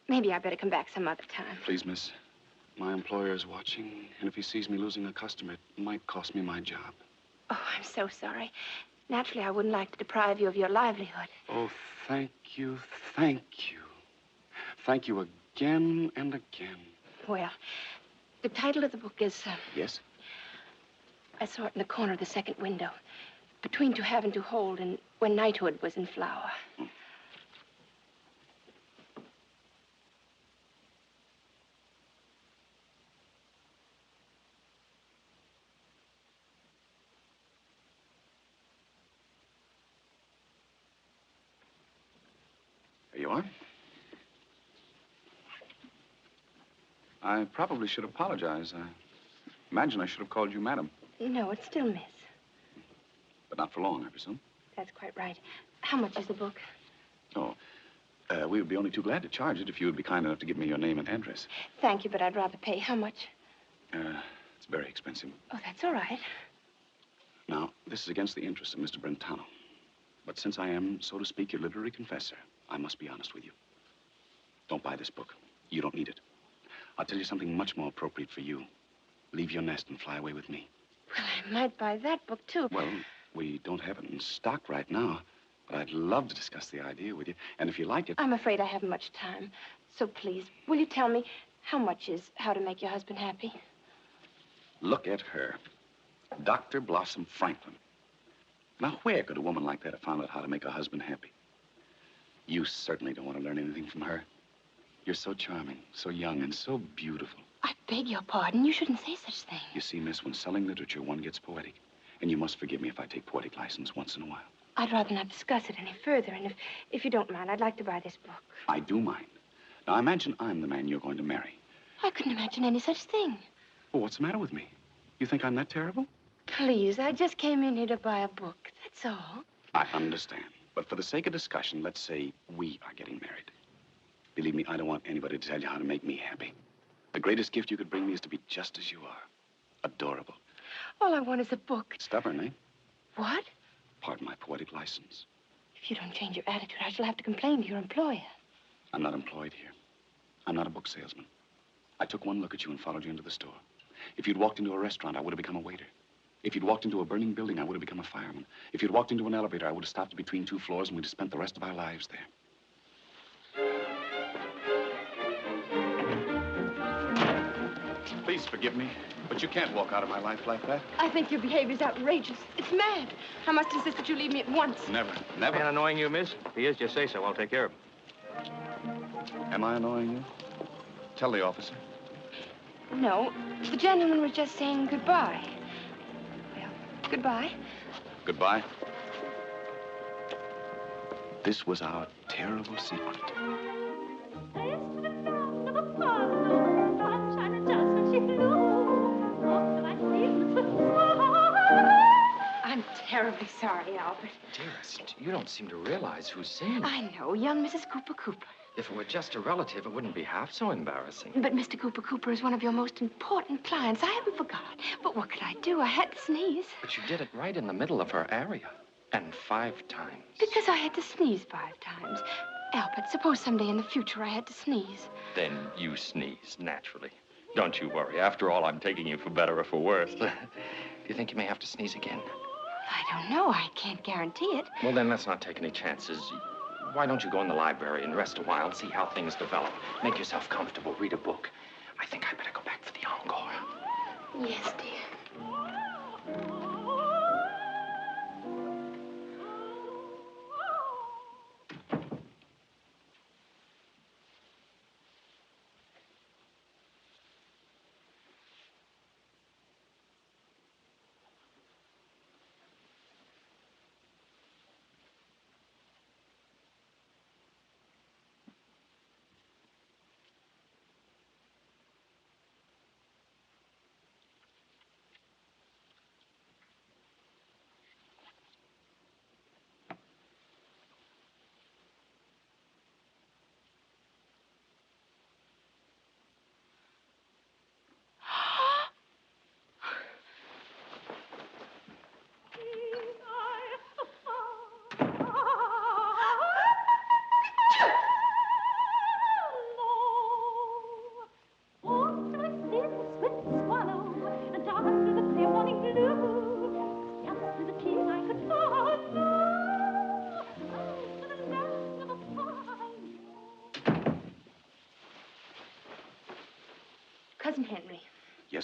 maybe I better come back some other time. Please, miss. My employer is watching, and if he sees me losing a customer, it might cost me my job. Oh, I'm so sorry. Naturally, I wouldn't like to deprive you of your livelihood. Oh, thank you, thank you. Thank you again and again. Well, the title of the book is, Yes? I saw it in the corner of the second window. Between To Have and To Hold and When Knighthood Was in Flower. There you are. I probably should apologize. I imagine I should have called you madam. No, it's still Miss. But not for long, I presume. That's quite right. How much is the book? Oh, we would be only too glad to charge it if you would be kind enough to give me your name and address. Thank you, but I'd rather pay. How much? It's very expensive. Oh, that's all right. Now, this is against the interest of Mr. Brentano. But since I am, so to speak, your literary confessor, I must be honest with you. Don't buy this book. You don't need it. I'll tell you something much more appropriate for you. Leave your nest and fly away with me. Well, I might buy that book, too. Well, we don't have it in stock right now, but I'd love to discuss the idea with you. And if you like it... I'm afraid I haven't much time. So please, will you tell me how much is How to Make Your Husband Happy? Look at her. Dr. Blossom Franklin. Now, where could a woman like that have found out how to make her husband happy? You certainly don't want to learn anything from her. You're so charming, so young, and so beautiful. I beg your pardon. You shouldn't say such things. You see, miss, when selling literature, one gets poetic. And you must forgive me if I take poetic license once in a while. I'd rather not discuss it any further, and if you don't mind, I'd like to buy this book. I do mind. Now, imagine I'm the man you're going to marry. I couldn't imagine any such thing. Well, what's the matter with me? You think I'm that terrible? Please, I just came in here to buy a book. That's all. I understand. But for the sake of discussion, let's say we are getting married. Believe me, I don't want anybody to tell you how to make me happy. The greatest gift you could bring me is to be just as you are. Adorable. All I want is a book. Stubborn, eh? What? Pardon my poetic license. If you don't change your attitude, I shall have to complain to your employer. I'm not employed here. I'm not a book salesman. I took one look at you and followed you into the store. If you'd walked into a restaurant, I would have become a waiter. If you'd walked into a burning building, I would have become a fireman. If you'd walked into an elevator, I would have stopped between two floors and we'd have spent the rest of our lives there. Please forgive me, but you can't walk out of my life like that. I think your behavior's outrageous. It's mad. I must insist that you leave me at once. Never, never. Man annoying you, miss? If he is, just say so. I'll take care of him. Am I annoying you? Tell the officer. No, the gentleman was just saying goodbye. Well, goodbye. Goodbye. This was our terrible secret. I'm terribly sorry, Albert. Dearest, you don't seem to realize who's singing. I know, young Mrs. Cooper. If it were just a relative, it wouldn't be half so embarrassing. But Mr. Cooper is one of your most important clients. I haven't forgot. But what could I do? I had to sneeze. But you did it right in the middle of her area. And 5 times. Because I had to sneeze 5 times. Albert, suppose someday in the future I had to sneeze. Then you sneeze, naturally. Don't you worry. After all, I'm taking you for better or for worse. Do you think you may have to sneeze again? I don't know. I can't guarantee it. Well, then let's not take any chances. Why don't you go in the library and rest a while and see how things develop? Make yourself comfortable. Read a book. I think I better go back for the encore. Yes, dear.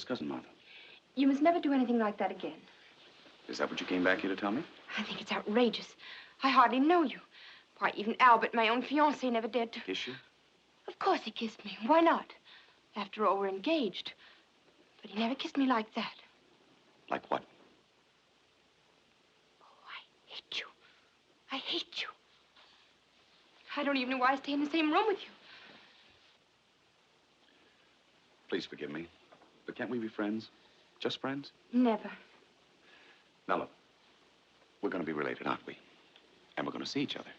First cousin, Martha. You must never do anything like that again. Is that what you came back here to tell me? I think it's outrageous. I hardly know you. Why, even Albert, my own fiancé, never dared to... Kiss you? Of course he kissed me. Why not? After all, we're engaged. But he never kissed me like that. Like what? Oh, I hate you. I hate you. I don't even know why I stay in the same room with you. Please forgive me. But can't we be friends? Just friends? Never. Now, look. We're going to be related, aren't we? And we're going to see each other.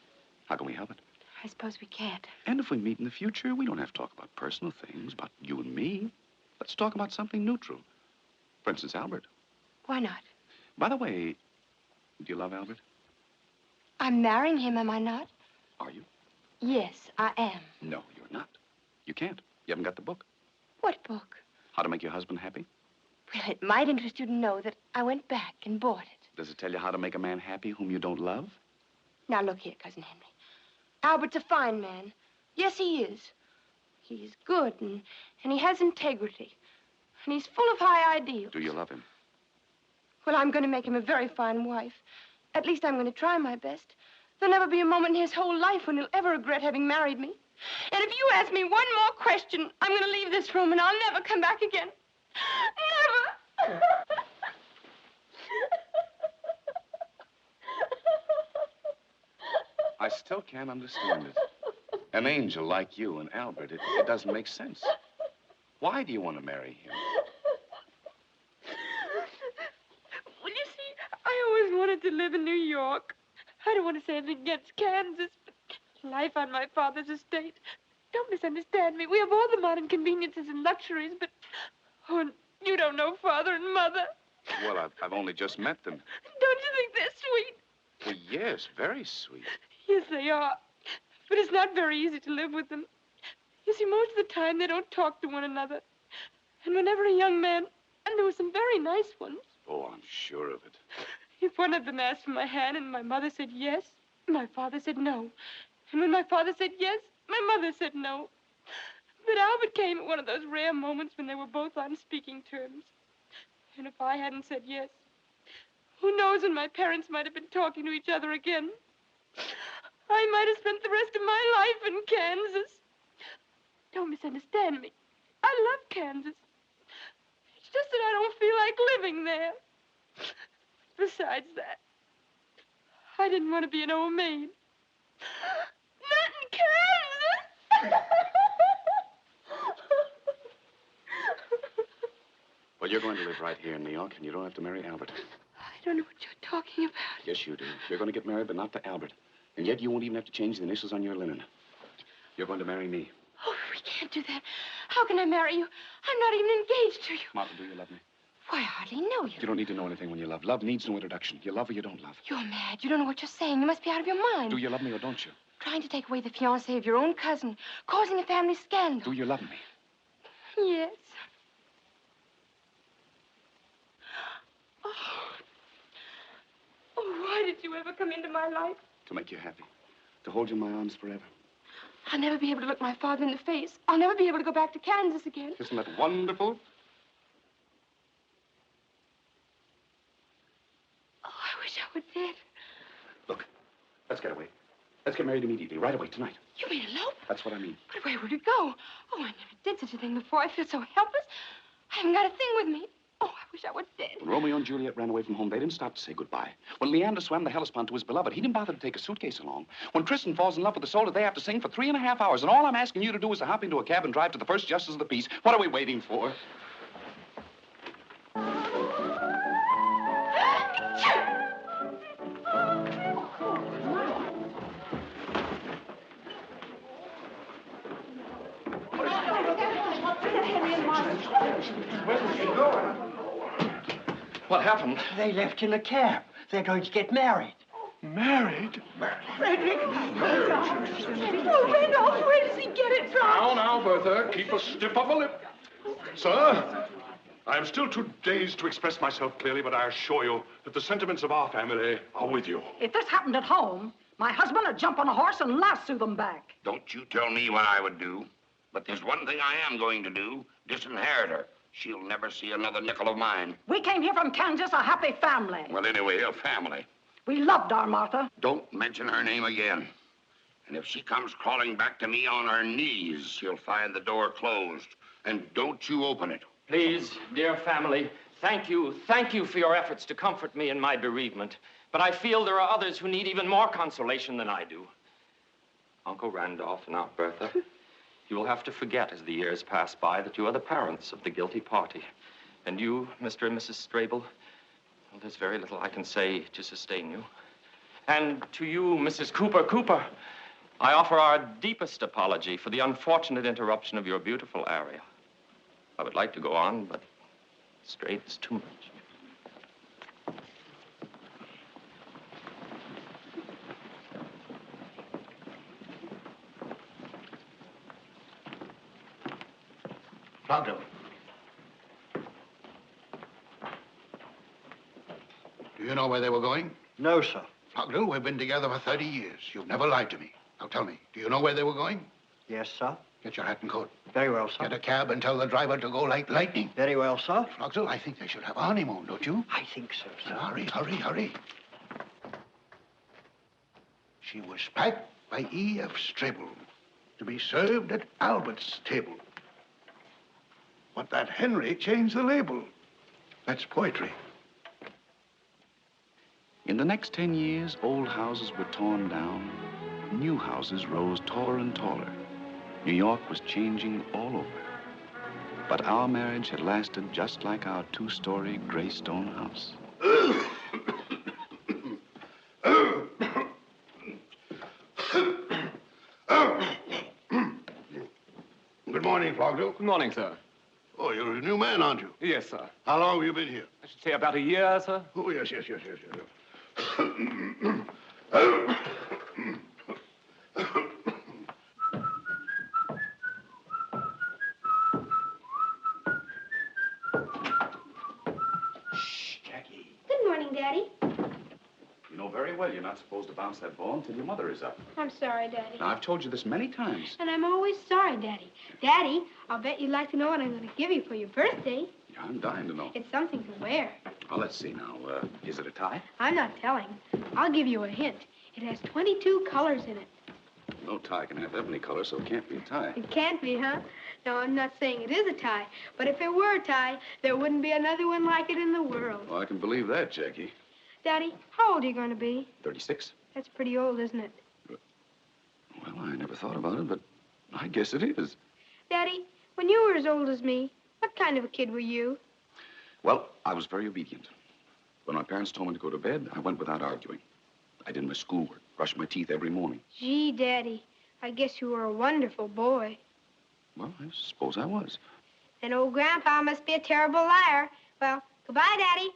How can we help it? I suppose we can't. And if we meet in the future, we don't have to talk about personal things, about you and me. Let's talk about something neutral. For instance, Albert. Why not? By the way, do you love Albert? I'm marrying him, am I not? Are you? Yes, I am. No, you're not. You can't. You haven't got the book. What book? How to Make Your Husband Happy. Well, it might interest you to know that I went back and bought it. Does it tell you how to make a man happy whom you don't love? Now, look here, Cousin Henry. Albert's a fine man. Yes, he is. He's good, and he has integrity. And he's full of high ideals. Do you love him? Well, I'm going to make him a very fine wife. At least I'm going to try my best. There'll never be a moment in his whole life when he'll ever regret having married me. And if you ask me one more question, I'm going to leave this room and I'll never come back again. Never! I still can't understand it. An angel like you and Albert, it doesn't make sense. Why do you want to marry him? Well, you see, I always wanted to live in New York. I don't want to say anything against Kansas, but life on my father's estate. Don't misunderstand me. We have all the modern conveniences and luxuries, but... Oh, you don't know Father and Mother. Well, I've only just met them. Don't you think they're sweet? Well, yes, very sweet. Yes, they are. But it's not very easy to live with them. You see, most of the time, they don't talk to one another. And whenever a young man... And there were some very nice ones. Oh, I'm sure of it. If one of them asked for my hand and my mother said yes, my father said no. And when my father said yes, my mother said no. But Albert came at one of those rare moments when they were both on speaking terms. And if I hadn't said yes, who knows when my parents might have been talking to each other again. I might have spent the rest of my life in Kansas. Don't misunderstand me. I love Kansas. It's just that I don't feel like living there. Besides that, I didn't want to be an old maid. Not in Kansas! Well, you're going to live right here in New York, and you don't have to marry Albert. I don't know what you're talking about. Yes, you do. You're going to get married, but not to Albert. And yet you won't even have to change the initials on your linen. You're going to marry me. Oh, we can't do that. How can I marry you? I'm not even engaged to you. Martha, do you love me? Why, I hardly know you. You don't need to know anything when you love. Love needs no introduction. You love or you don't love. You're mad. You don't know what you're saying. You must be out of your mind. Do you love me or don't you? Trying to take away the fiancé of your own cousin, causing a family scandal. Do you love me? Yes. Oh, why did you ever come into my life? To make you happy. To hold you in my arms forever. I'll never be able to look my father in the face. I'll never be able to go back to Kansas again. Isn't that wonderful? Oh, I wish I were dead. Look, let's get away. Let's get married immediately, right away, tonight. You mean elope? That's what I mean. But where would we go? Oh, I never did such a thing before. I feel so helpless. I haven't got a thing with me. Oh, I wish I were dead. When Romeo and Juliet ran away from home, they didn't stop to say goodbye. When Leander swam the Hellespont to his beloved, he didn't bother to take a suitcase along. When Tristan falls in love with Isolde, they have to sing for 3.5 hours. And all I'm asking you to do is to hop into a cab and drive to the first justice of the peace. What are we waiting for? What happened? They left in a cab. They're going to get married. Married? Frederick! Oh, Randolph, where does he get it from? Now, Bertha, keep a stiff upper lip. Sir, I am still too dazed to express myself clearly, but I assure you that the sentiments of our family are with you. If this happened at home, my husband would jump on a horse and lasso them back. Don't you tell me what I would do. But there's one thing I am going to do, disinherit her. She'll never see another nickel of mine. We came here from Kansas a happy family. Well, anyway, a family. We loved our Martha. Don't mention her name again. And if she comes crawling back to me on her knees, she'll find the door closed. And don't you open it. Please, dear family, thank you for your efforts to comfort me in my bereavement. But I feel there are others who need even more consolation than I do. Uncle Randolph and Aunt Bertha, you will have to forget as the years pass by that you are the parents of the guilty party. And you, Mr. and Mrs. Strable, well, there's very little I can say to sustain you. And to you, Mrs. Cooper, I offer our deepest apology for the unfortunate interruption of your beautiful area. I would like to go on, but straight's too much. Proctor. Do you know where they were going? No, sir. Proctor, we've been together for 30 years. You've never lied to me. Now tell me, do you know where they were going? Yes, sir. Get your hat and coat. Very well, sir. Get a cab and tell the driver to go like lightning. Very well, sir. Proctor, I think they should have a honeymoon, don't you? I think so, sir. Hurry. She was packed by E.F. Strable to be served at Albert's table. But that Henry changed the label. That's poetry. In the next 10 years, old houses were torn down. New houses rose taller and taller. New York was changing all over. But our marriage had lasted just like our two-story gray stone house. Good morning, Flogdale. Good morning, sir. Oh, you're a new man, aren't you? Yes, sir. How long have you been here? I should say about a year, sir. Oh, yes. Shh, Jackie. Good morning, Daddy. You know very well you're not supposed to bounce that ball until your mother is up. I'm sorry, Daddy. Now, I've told you this many times. And I'm always sorry, Daddy. Daddy, I'll bet you'd like to know what I'm going to give you for your birthday. Yeah, I'm dying to know. It's something to wear. Well, let's see now. Is it a tie? I'm not telling. I'll give you a hint. It has 22 colors in it. No tie can have ebony color, so it can't be a tie. It can't be, huh? No, I'm not saying it is a tie. But if it were a tie, there wouldn't be another one like it in the world. Well, I can believe that, Jackie. Daddy, how old are you going to be? 36. That's pretty old, isn't it? Well, I never thought about it, but I guess it is. Daddy, when you were as old as me, what kind of a kid were you? Well, I was very obedient. When my parents told me to go to bed, I went without arguing. I did my schoolwork, brushed my teeth every morning. Gee, Daddy, I guess you were a wonderful boy. Well, I suppose I was. And old Grandpa must be a terrible liar. Well, goodbye, Daddy.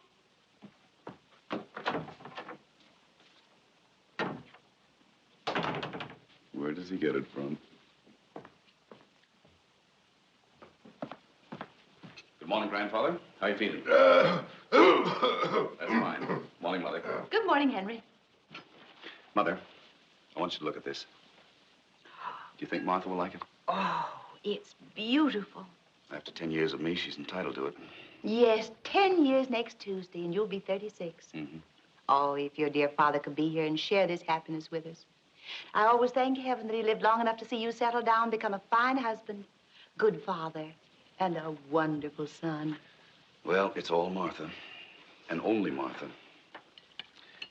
Where does he get it from? Good morning, Grandfather. How you feeling? That's fine. Morning, Mother. Good morning, Henry. Mother, I want you to look at this. Do you think Martha will like it? Oh, it's beautiful. After 10 years of me, she's entitled to it. Yes, 10 years next Tuesday, and you'll be 36. Mm-hmm. Oh, if your dear father could be here and share this happiness with us. I always thank heaven that he lived long enough to see you settle down, become a fine husband, good father, and a wonderful son. Well, it's all Martha, and only Martha.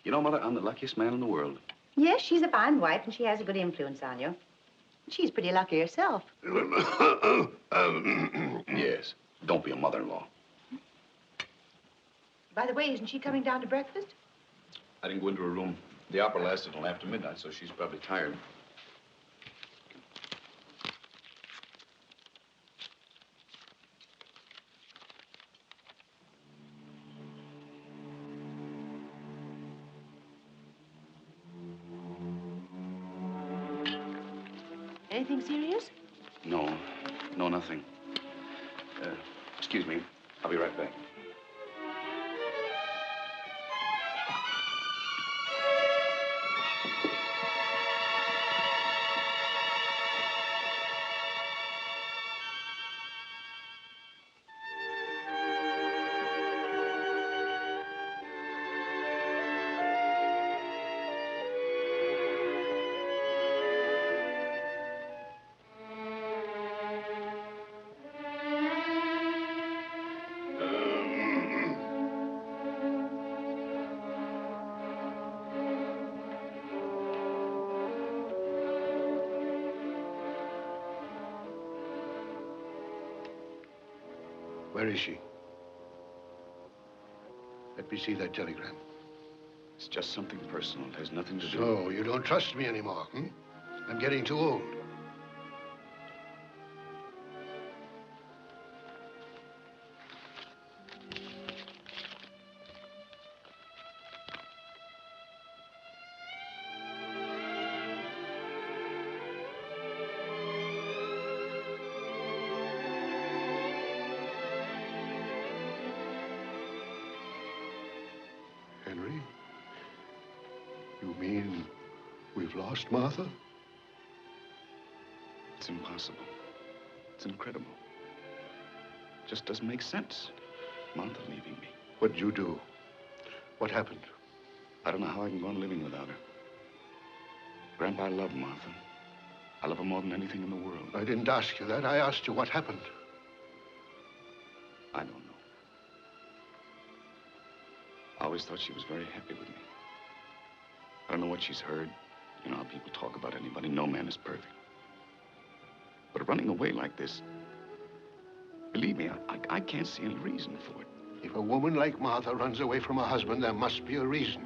You know, Mother, I'm the luckiest man in the world. Yes, she's a fine wife, and she has a good influence on you. She's pretty lucky herself. Yes. Don't be a mother-in-law. By the way, isn't she coming down to breakfast? I didn't go into her room. The opera lasted till after midnight, so she's probably tired. Anything serious? No, nothing. Excuse me. I'll be right back. Where is she? Let me see that telegram. It's just something personal. It has nothing to do... So, you don't trust me anymore, hmm? I'm getting too old. Henry? You mean we've lost Martha? It's impossible. It's incredible. Just doesn't make sense. Martha leaving me. What'd you do? What happened? I don't know how I can go on living without her. Grandpa, I love Martha. I love her more than anything in the world. I didn't ask you that. I asked you what happened. I don't know. I always thought she was very happy with me. I don't know what she's heard. You know how people talk about anybody. No man is perfect. But running away like this, believe me, I can't see any reason for it. If a woman like Martha runs away from her husband, there must be a reason.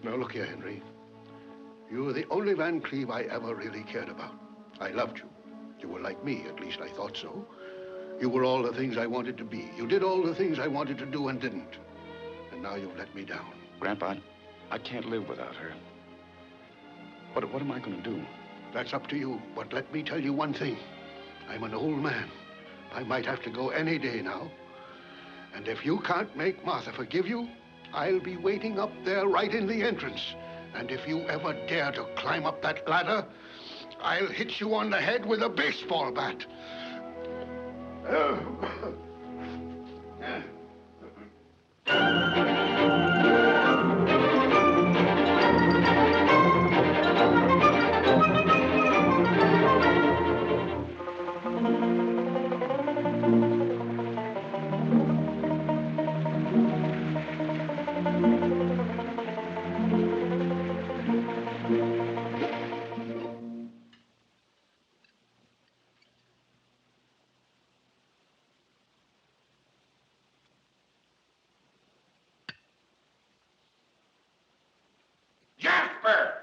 Now, look here, Henry. You were the only Van Cleve I ever really cared about. I loved you. You were like me, at least I thought so. You were all the things I wanted to be. You did all the things I wanted to do and didn't. And now you've let me down. Grandpa, I can't live without her. What am I going to do? That's up to you. But let me tell you one thing. I'm an old man. I might have to go any day now. And if you can't make Martha forgive you, I'll be waiting up there right in the entrance. And if you ever dare to climb up that ladder, I'll hit you on the head with a baseball bat. Jasper!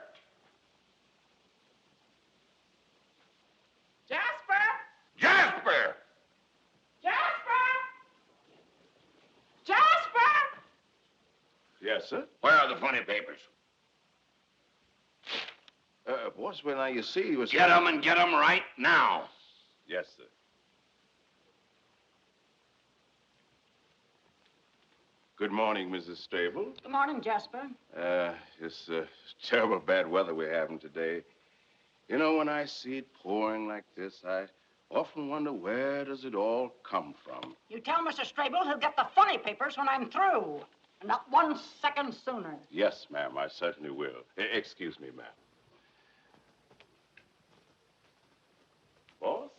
Jasper! Jasper! Jasper! Jasper! Yes, sir? Where are the funny papers? Boss, well, now, you see, he was... Get 'em and get 'em right now. Yes, sir. Good morning, Mrs. Strable. Good morning, Jasper. It's terrible bad weather we're having today. You know, when I see it pouring like this, I often wonder where does it all come from? You tell Mr. Strable he'll get the funny papers when I'm through. And not 1 second sooner. Yes, ma'am, I certainly will. Excuse me, ma'am. Boss?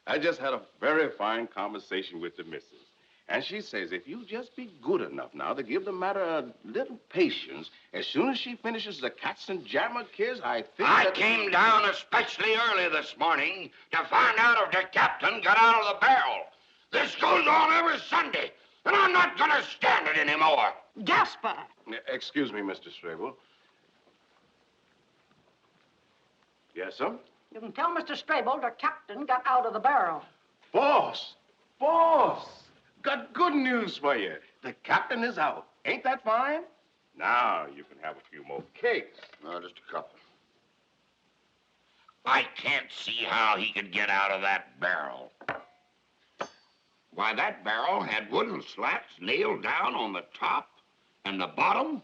I just had a very fine conversation with the missus. And she says if you just be good enough now to give the matter a little patience, as soon as she finishes the Katzenjammer kiss, I think I came down especially early this morning to find out if the captain got out of the barrel. This goes on every Sunday, and I'm not going to stand it anymore. Jasper! Excuse me, Mr. Strable. Yes, sir? You can tell Mr. Strable the captain got out of the barrel. Boss! Boss! Got good news for you. The captain is out. Ain't that fine? Now you can have a few more cakes. No, just a couple. I can't see how he could get out of that barrel. Why, that barrel had wooden slats nailed down on the top and the bottom,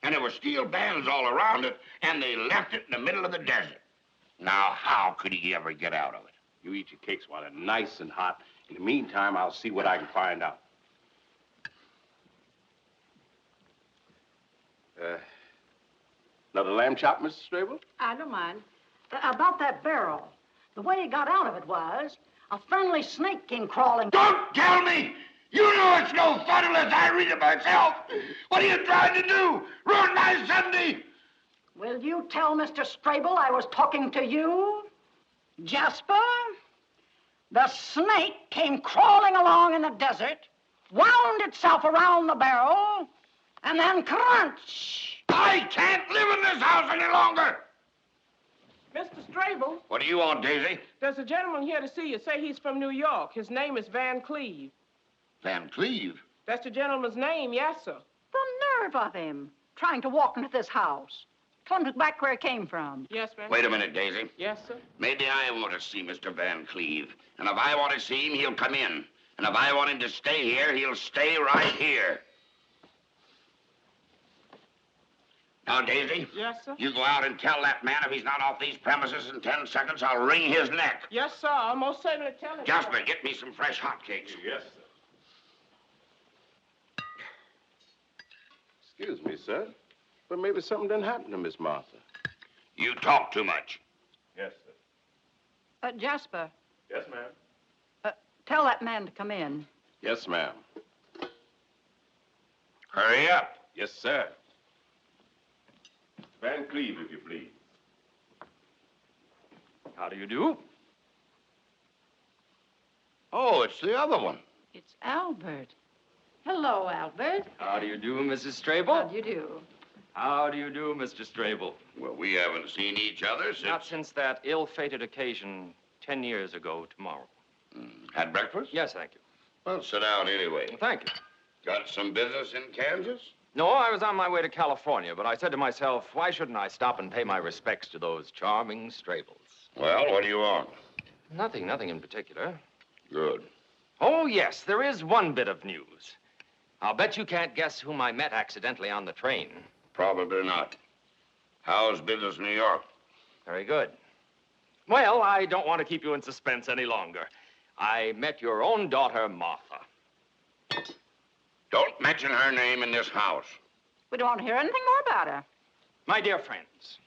and there were steel bands all around it, and they left it in the middle of the desert. Now, how could he ever get out of it? You eat your cakes while they're nice and hot. In the meantime, I'll see what I can find out. Another lamb chop, Mr. Strable? I don't mind. About that barrel. The way he got out of it was a friendly snake came crawling. Don't tell me! You know it's no fun unless I read it myself. What are you trying to do? Ruin my Sunday? Will you tell Mr. Strable I was talking to you? Jasper, the snake came crawling along in the desert, wound itself around the barrel, and then crunch. I can't live in this house any longer. Mr. Strable, What do you want, Daisy? there's a gentleman here to see you. Say he's from New York. His name is Van Cleve. Van Cleve? That's the gentleman's name, yes, sir. The nerve of him, trying to walk into this house. Tell him to go back where he came from. Yes, ma'am. Wait a minute, Daisy. Yes, sir. Maybe I want to see Mr. Van Cleve. And if I want to see him, he'll come in. And if I want him to stay here, he'll stay right here. Now, Daisy. Yes, sir. You go out and tell that man if he's not off these premises in 10 seconds, I'll wring his neck. Yes, sir. I'll most certainly tell him. Jasper, get me some fresh hotcakes. Yes, sir. Excuse me, sir, but maybe something didn't happen to Miss Martha. You talk too much. Yes, sir. Jasper, Yes, ma'am. tell that man to come in. Yes, ma'am. Hurry up. Yes, sir. Van Cleve, if you please. How do you do? Oh, it's the other one. It's Albert. Hello, Albert. How do you do, Mrs. Strable? How do you do? How do you do, Mr. Strable? Well, we haven't seen each other since... Not since that ill-fated occasion 10 years ago tomorrow. Had breakfast? Yes, thank you. Well, sit down anyway. Thank you. Got some business in Kansas? No, I was on my way to California, but I said to myself, why shouldn't I stop and pay my respects to those charming Strables? Well, what do you want? Nothing in particular. Good. Oh, yes, there is one bit of news. I'll bet you can't guess whom I met accidentally on the train. Probably not. How's business in New York? Very good. Well, I don't want to keep you in suspense any longer. I met your own daughter, Martha. Don't mention her name in this house. We don't want to hear anything more about her. My dear friends,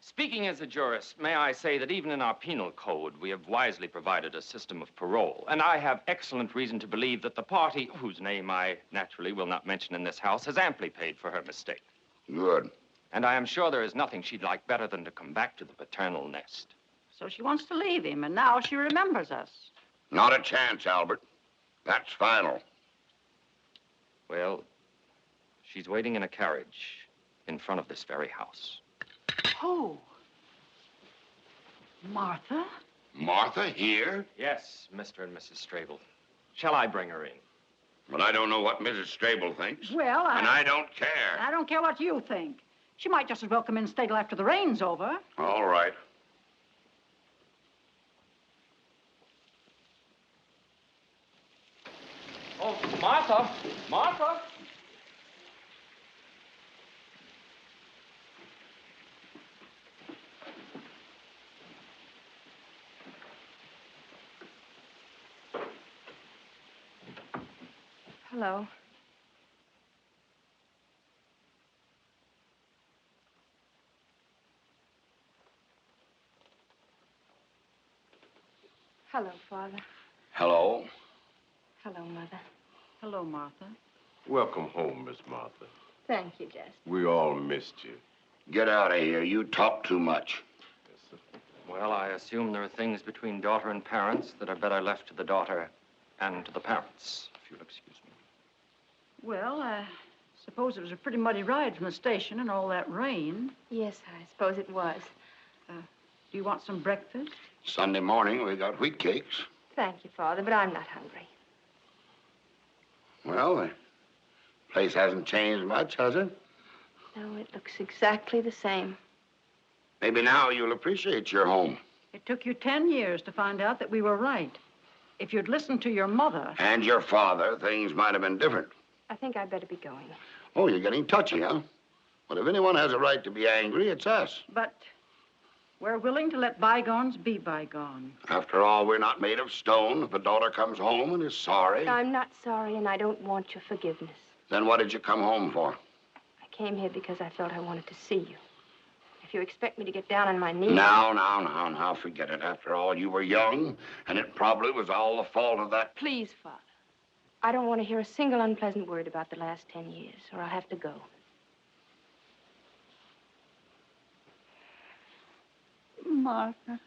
speaking as a jurist, may I say that even in our penal code, we have wisely provided a system of parole. And I have excellent reason to believe that the party, whose name I naturally will not mention in this house, has amply paid for her mistake. Good. And I am sure there is nothing she'd like better than to come back to the paternal nest. So she wants to leave him, and now she remembers us. Not a chance, Albert. That's final. Well, she's waiting in a carriage in front of this very house. Oh. Martha? Martha here? Yes, Mr. and Mrs. Strable. Shall I bring her in? But I don't know what Mrs. Strable thinks. Well, And I don't care. I don't care what you think. She might just as well come in and stay till after the rain's over. All right. Oh, Martha! Martha! Hello. Hello, Father. Hello. Hello, Mother. Hello, Martha. Welcome home, Miss Martha. Thank you, Jasper. We all missed you. Get out of here. You talk too much. Well, I assume there are things between daughter and parents that are better left to the daughter and to the parents, if you'll excuse me. Well, I suppose it was a pretty muddy ride from the station and all that rain. Yes, I suppose it was. Do you want some breakfast? Sunday morning, we got wheat cakes. Thank you, Father, but I'm not hungry. Well, the place hasn't changed much, has it? No, it looks exactly the same. Maybe now you'll appreciate your home. It took you 10 years to find out that we were right. If you'd listened to your mother... And your father, things might have been different. I think I'd better be going. Oh, you're getting touchy, huh? Well, if anyone has a right to be angry, it's us. But we're willing to let bygones be bygone. After all, we're not made of stone. If a daughter comes home and is sorry... I'm not sorry, and I don't want your forgiveness. Then what did you come home for? I came here because I felt I wanted to see you. If you expect me to get down on my knees... Now, forget it. After all, you were young, and it probably was all the fault of that... Please, Father. I don't want to hear a single unpleasant word about the last 10 years, or I'll have to go. Martha,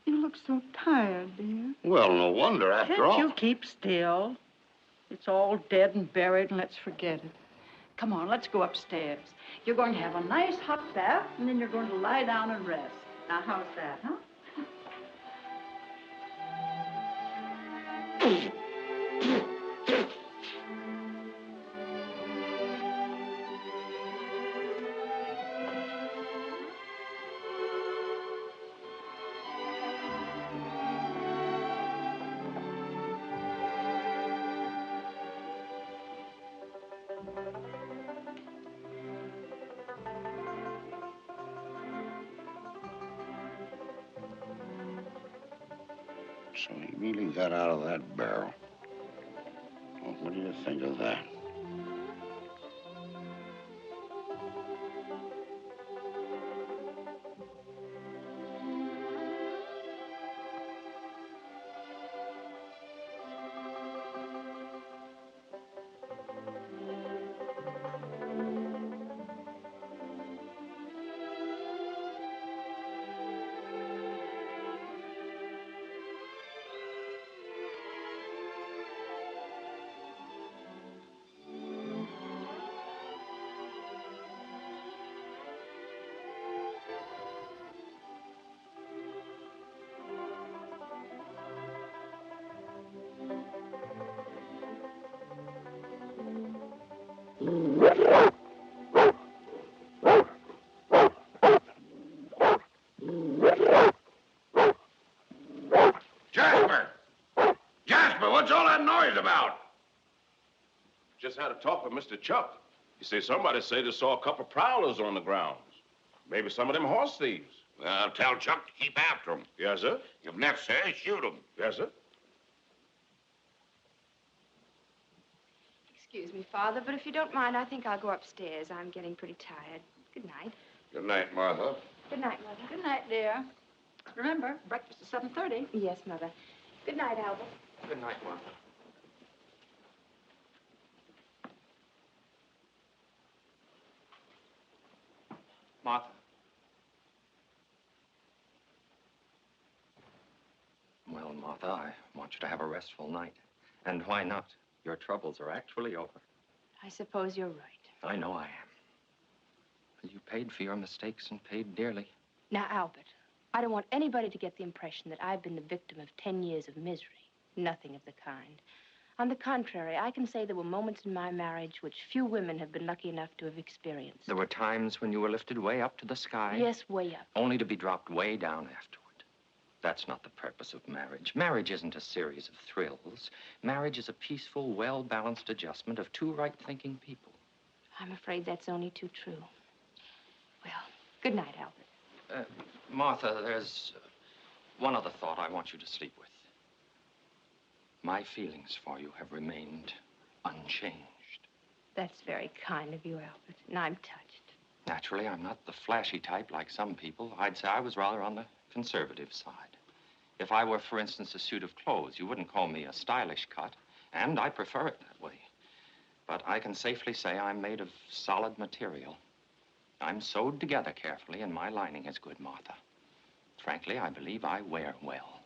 you look so tired, dear. Well, no wonder after all. Can't you keep still? It's all dead and buried, and let's forget it. Come on, let's go upstairs. You're going to have a nice hot bath, and then you're going to lie down and rest. Now, how's that, huh? So he really got out of that barrel. Well, what do you think of that? Jasper! Jasper, what's all that noise about? Just had a talk with Mr. Chuck. He said somebody said they saw a couple prowlers on the grounds. Maybe some of them horse thieves. Well, tell Chuck to keep after them. Yes, sir. If necessary, shoot them. Yes, sir. Excuse me, Father, but if you don't mind, I think I'll go upstairs. I'm getting pretty tired. Good night. Good night, Martha. Good night, Mother. Good night, dear. Remember, breakfast is 7:30. Yes, Mother. Good night, Albert. Good night, Martha. Martha. Well, Martha, I want you to have a restful night. And why not? Your troubles are actually over. I suppose you're right. I know I am. You paid for your mistakes and paid dearly. Now, Albert, I don't want anybody to get the impression that I've been the victim of 10 years of misery. Nothing of the kind. On the contrary, I can say there were moments in my marriage which few women have been lucky enough to have experienced. There were times when you were lifted way up to the sky. Yes, way up. Only to be dropped way down afterward. That's not the purpose of marriage. Marriage isn't a series of thrills. Marriage is a peaceful, well-balanced adjustment of two right-thinking people. I'm afraid that's only too true. Well, good night, Albert. Martha, there's one other thought I want you to sleep with. My feelings for you have remained unchanged. That's very kind of you, Albert, and I'm touched. Naturally, I'm not the flashy type like some people. I'd say I was rather on the conservative side. If I were, for instance, a suit of clothes, you wouldn't call me a stylish cut, and I prefer it that way. But I can safely say I'm made of solid material. I'm sewed together carefully, and my lining is good, Martha. Frankly, I believe I wear well.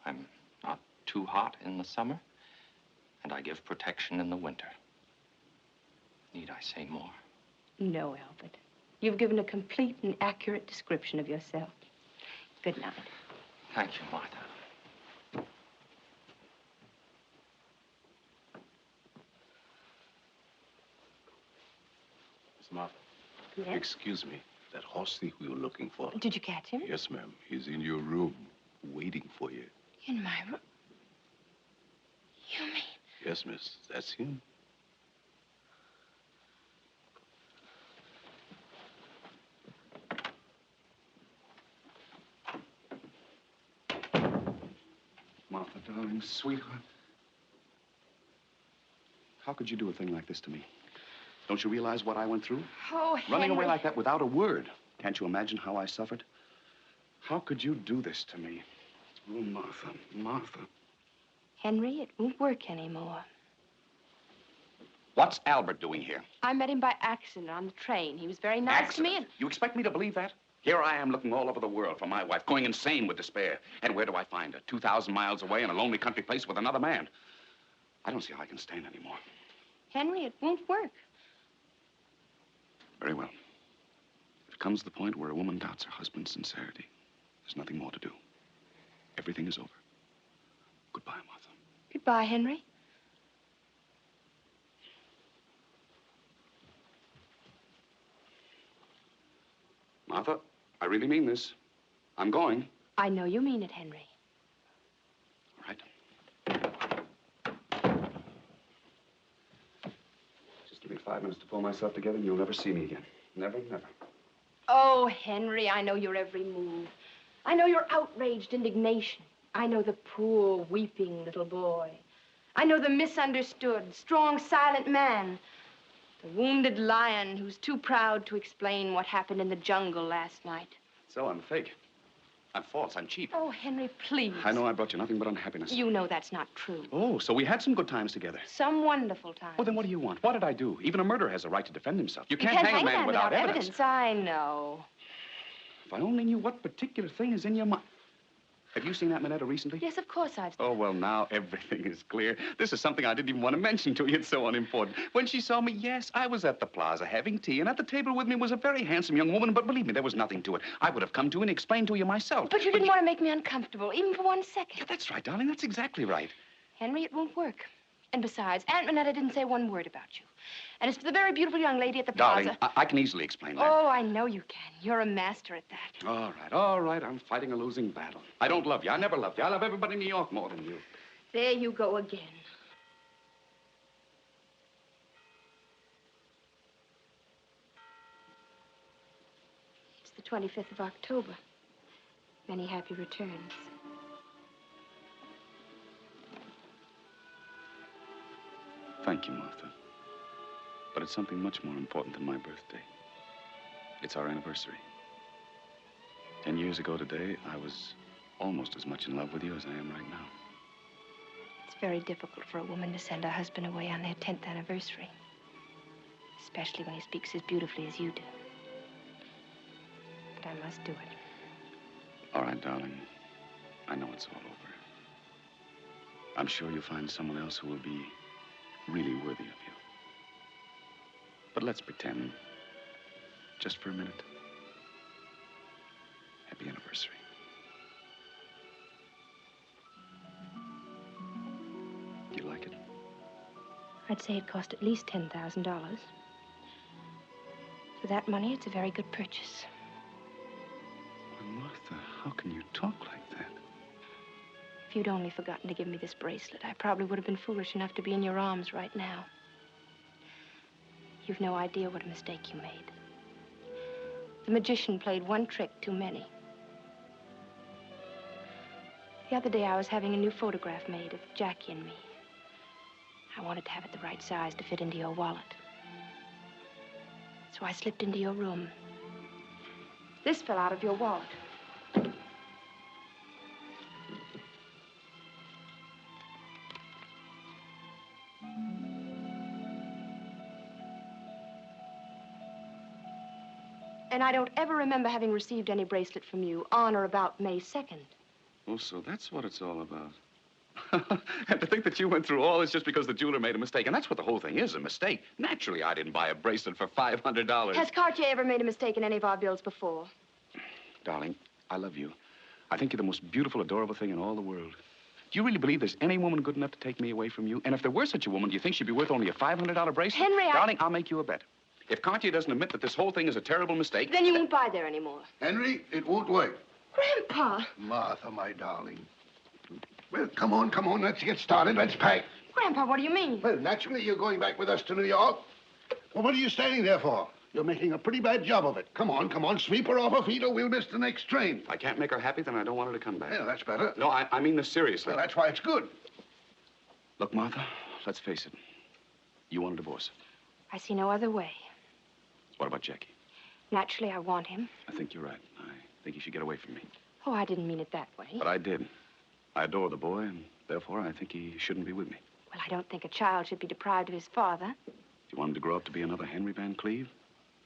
I'm not too hot in the summer, and I give protection in the winter. Need I say more? No, Albert. You've given a complete and accurate description of yourself. Good night. Thank you, Martha. Miss Martha. Yes? Excuse me. That horse thief we were looking for. Did you catch him? Yes, ma'am. He's in your room, waiting for you. In my room? You mean? Yes, miss. That's him. Martha, darling, sweetheart. How could you do a thing like this to me? Don't you realize what I went through? Oh, Running away Henry. like that without a word. Can't you imagine how I suffered? How could you do this to me? Oh, Martha, Martha. Henry, it won't work anymore. What's Albert doing here? I met him by accident on the train. He was very nice to me and... You expect me to believe that? Here I am looking all over the world for my wife, going insane with despair. And where do I find her? 2,000 miles away in a lonely country place with another man. I don't see how I can stand anymore. Henry, it won't work. Very well. If it comes to the point where a woman doubts her husband's sincerity, there's nothing more to do. Everything is over. Goodbye, Martha. Goodbye, Henry. Martha, I really mean this. I'm going. I know you mean it, Henry. All right. Just give me 5 minutes to pull myself together and you'll never see me again. Never, never. Oh, Henry, I know your every move. I know your outraged indignation. I know the poor, weeping little boy. I know the misunderstood, strong, silent man. The wounded lion who's too proud to explain what happened in the jungle last night. So I'm fake. I'm false. I'm cheap. Oh, Henry, please. I know I brought you nothing but unhappiness. You know that's not true. Oh, so we had some good times together. Some wonderful times. Well, then what do you want? What did I do? Even a murderer has a right to defend himself. You You can't hang a man without evidence. I know. If I only knew what particular thing is in your mind. Have you seen that Minetta recently? Yes, of course I've... Oh, well, now everything is clear. This is something I didn't even want to mention to you. It's so unimportant. When she saw me, yes, I was at the plaza having tea, and at the table with me was a very handsome young woman, but believe me, there was nothing to it. I would have come to and explained to you myself. But you didn't want to make me uncomfortable, even for 1 second. Yeah, that's right, darling. That's exactly right. Henry, it won't work. And besides, Aunt Minetta didn't say one word about you. And as for the very beautiful young lady at the Darling, plaza... I can easily explain that. Oh, I know you can. You're a master at that. All right. I'm fighting a losing battle. I don't love you. I never loved you. I love everybody in New York more than you. There you go again. It's the 25th of October. Many happy returns. Thank you, Martha. But it's something much more important than my birthday. It's our anniversary. 10 years ago today, I was almost as much in love with you as I am right now. It's very difficult for a woman to send her husband away on their 10th anniversary. Especially when he speaks as beautifully as you do. But I must do it. All right, darling. I know it's all over. I'm sure you'll find someone else who will be really worthy of you. But let's pretend, just for a minute. Happy anniversary. Do you like it? I'd say it cost at least $10,000. For that money, it's a very good purchase. Well, Martha, how can you talk like that? If you'd only forgotten to give me this bracelet, I probably would have been foolish enough to be in your arms right now. You've no idea what a mistake you made. The magician played one trick too many. The other day, I was having a new photograph made of Jackie and me. I wanted to have it the right size to fit into your wallet. So I slipped into your room. This fell out of your wallet. And I don't ever remember having received any bracelet from you on or about May 2nd. Oh, so that's what it's all about. And to think that you went through all this just because the jeweler made a mistake. And that's what the whole thing is, a mistake. Naturally, I didn't buy a bracelet for $500. Has Cartier ever made a mistake in any of our bills before? Darling, I love you. I think you're the most beautiful, adorable thing in all the world. Do you really believe there's any woman good enough to take me away from you? And if there were such a woman, do you think she'd be worth only a $500 bracelet? Henry, Darling, I'll make you a bet. If Cartier doesn't admit that this whole thing is a terrible mistake... Then you won't buy there anymore. Henry, it won't work. Grandpa! Martha, my darling. Well, come on, let's get started. Let's pack. Grandpa, what do you mean? Well, naturally, you're going back with us to New York. Well, what are you standing there for? You're making a pretty bad job of it. Come on, sweep her off her feet or we'll miss the next train. If I can't make her happy, then I don't want her to come back. Yeah, that's better. No, I mean this seriously. Well, that's why it's good. Look, Martha, let's face it. You want a divorce. I see no other way. What about Jackie? Naturally, I want him. I think you're right. I think you should get away from me. Oh, I didn't mean it that way. But I did. I adore the boy, and therefore I think he shouldn't be with me. Well, I don't think a child should be deprived of his father. Do you want him to grow up to be another Henry Van Cleve?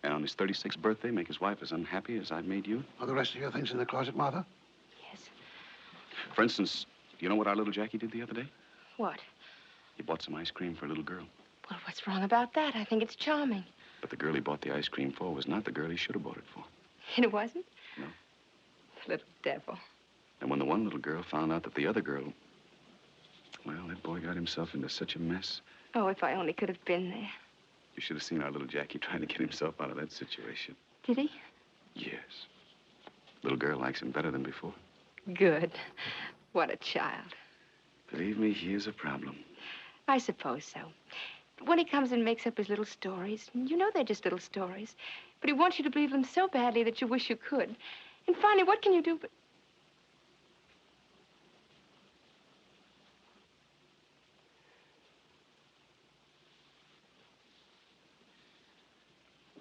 And on his 36th birthday, make his wife as unhappy as I've made you? Are the rest of your things in the closet, Martha? Yes. For instance, do you know what our little Jackie did the other day? What? He bought some ice cream for a little girl. Well, what's wrong about that? I think it's charming. But the girl he bought the ice cream for was not the girl he should have bought it for. It wasn't? No. Little devil. And when the one little girl found out that the other girl... Well, that boy got himself into such a mess. Oh, if I only could have been there. You should have seen our little Jackie trying to get himself out of that situation. Did he? Yes. Little girl likes him better than before. Good. What a child. Believe me, he is a problem. I suppose so. But when he comes and makes up his little stories, you know they're just little stories, but he wants you to believe them so badly that you wish you could. And finally, what can you do but...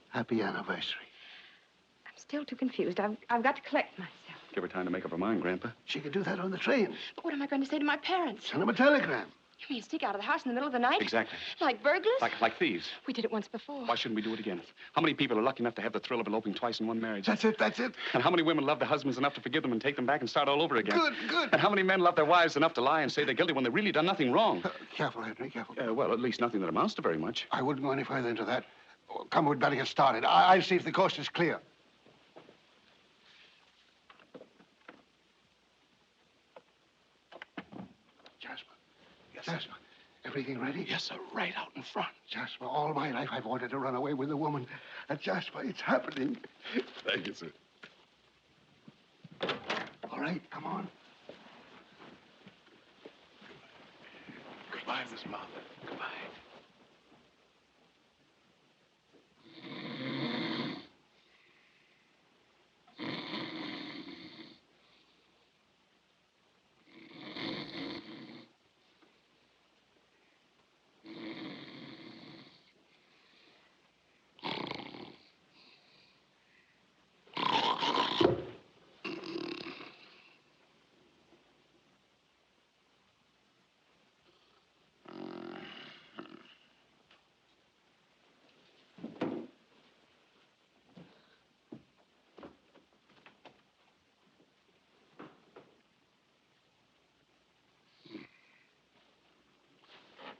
Happy anniversary. I'm still too confused. I've got to collect myself. Give her time to make up her mind, Grandpa. She could do that on the train. But what am I going to say to my parents? Send them a telegram. You mean sneak out of the house in the middle of the night? Exactly. Like burglars? Like thieves. We did it once before. Why shouldn't we do it again? How many people are lucky enough to have the thrill of eloping twice in one marriage? That's it, that's it. And how many women love their husbands enough to forgive them and take them back and start all over again? Good, good. And how many men love their wives enough to lie and say they're guilty when they've really done nothing wrong? Careful, Henry, careful. Well, at least nothing that amounts to very much. I wouldn't go any further into that. Oh, come, we'd better get started. I'll see if the coast is clear. Jasper. Yes, Jasper. Everything ready? Yes, sir. Right out in front. Jasper, all my life I've wanted to run away with a woman. And Jasper, it's happening. Thank you, sir. All right, come on. Goodbye, Miss Martha. Goodbye.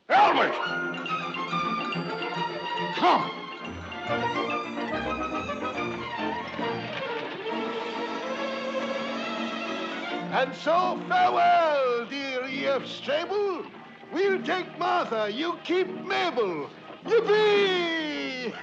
Albert! Come! And so farewell, dear E.F. Strable. We'll take Martha, you keep Mabel. Yippee!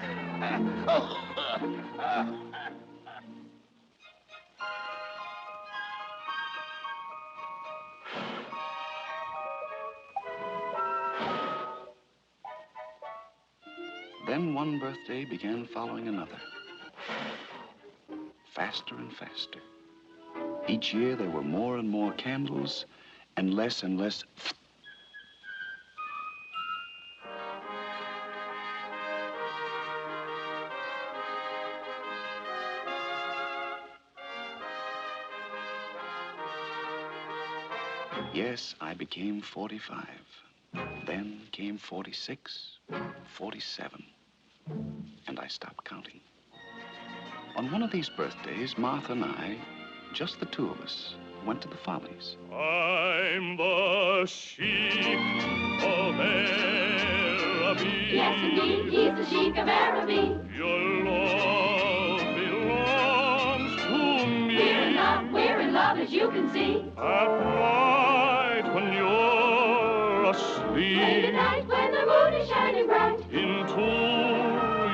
Then one birthday began following another. Faster and faster. Each year there were more and more candles and less. Yes, I became 45. Then came 46, 47, and I stopped counting. On one of these birthdays, Martha and I, just the two of us, went to the Follies. I'm the sheik of Araby. Yes, indeed, he's the sheik of Araby. Your love belongs to me. We're in love, as you can see. At night when you're asleep. Late at night when the moon is shining bright. Into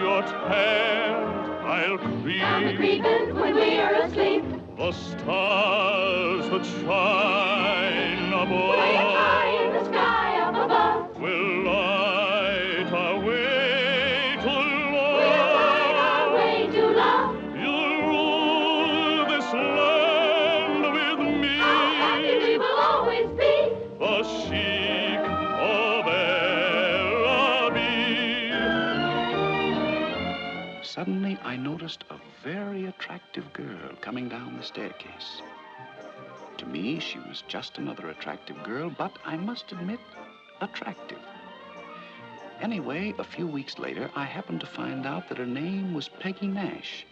your tent I'll creep. I'll be creeping when we are asleep. The stars that shine above. Way up high in the sky up above. Will light our way to love. We'll light our way to love. You'll rule this land with me. How happy we will always be. The sheik of Araby. Suddenly, I noticed a very attractive girl coming down the staircase. To me, she was just another attractive girl, but I must admit, attractive. Anyway, a few weeks later, I happened to find out that her name was Peggy Nash.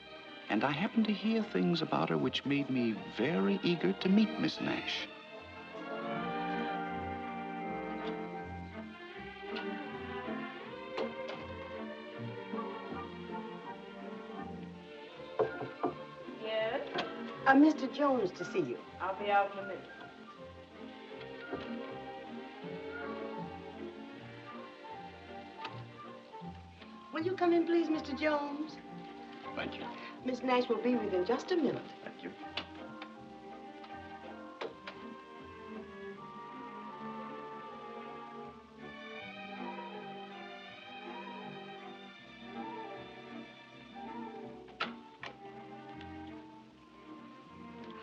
And I happened to hear things about her which made me very eager to meet Miss Nash. Yes? Mr. Jones to see you. I'll be out in a minute. Will you come in, please, Mr. Jones? Thank you. Miss Nash will be with in just a minute. Thank you.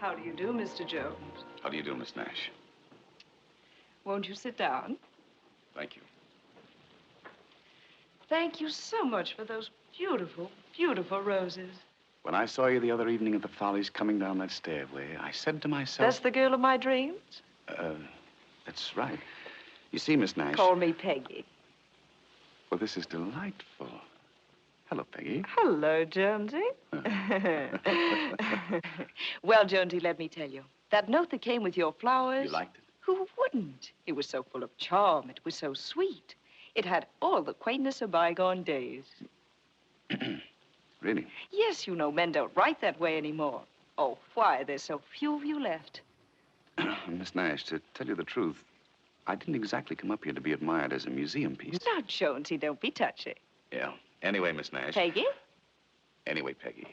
How do you do, Mr. Jones? How do you do, Miss Nash? Won't you sit down? Thank you. Thank you so much for those beautiful, beautiful roses. When I saw you the other evening at the Follies coming down that stairway, I said to myself... That's the girl of my dreams? That's right. You see, Miss Nash... Call me Peggy. Well, this is delightful. Hello, Peggy. Hello, Jonesy. Well, Jonesy, let me tell you. That note that came with your flowers... You liked it? Who wouldn't? It was so full of charm. It was so sweet. It had all the quaintness of bygone days. Really? Yes, you know, men don't write that way anymore. Oh, why? There's so few of you left. Miss Nash, to tell you the truth, I didn't exactly come up here to be admired as a museum piece. Now, Jonesy, don't be touchy. Yeah. Anyway, Miss Nash... Peggy? Anyway, Peggy,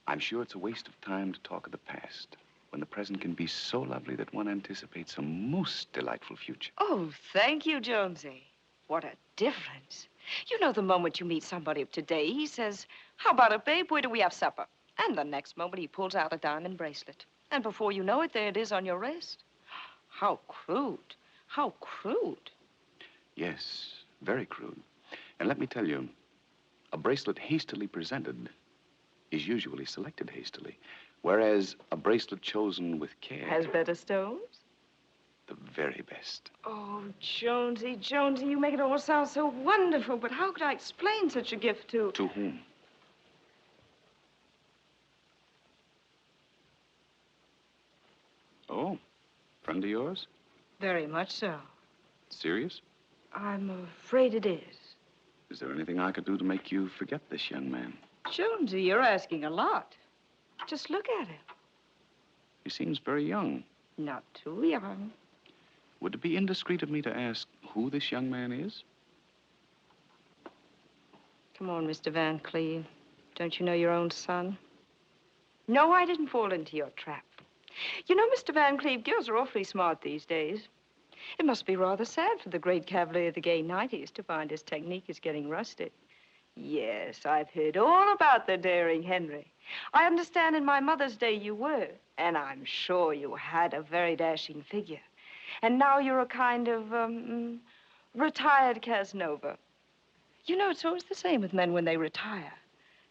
I'm sure it's a waste of time to talk of the past, when the present can be so lovely that one anticipates a most delightful future. Oh, thank you, Jonesy. What a difference. You know, the moment you meet somebody of today, he says, how about it, babe? Where do we have supper? And the next moment, he pulls out a diamond bracelet. And before you know it, there it is on your wrist. How crude. How crude. Yes, very crude. And let me tell you, a bracelet hastily presented is usually selected hastily, whereas a bracelet chosen with care... Has better stones? The very best. Oh, Jonesy, Jonesy, you make it all sound so wonderful, but how could I explain such a gift to... To whom? Oh, friend of yours? Very much so. Serious? I'm afraid it is. Is there anything I could do to make you forget this young man? Jonesy, you're asking a lot. Just look at him. He seems very young. Not too young. Would it be indiscreet of me to ask who this young man is? Come on, Mr. Van Cleve. Don't you know your own son? No, I didn't fall into your trap. You know, Mr. Van Cleve, girls are awfully smart these days. It must be rather sad for the great cavalier of the gay 90s to find his technique is getting rusty. Yes, I've heard all about the daring Henry. I understand in my mother's day you were, and I'm sure you had a very dashing figure. And now you're a kind of, retired Casanova. You know, it's always the same with men when they retire.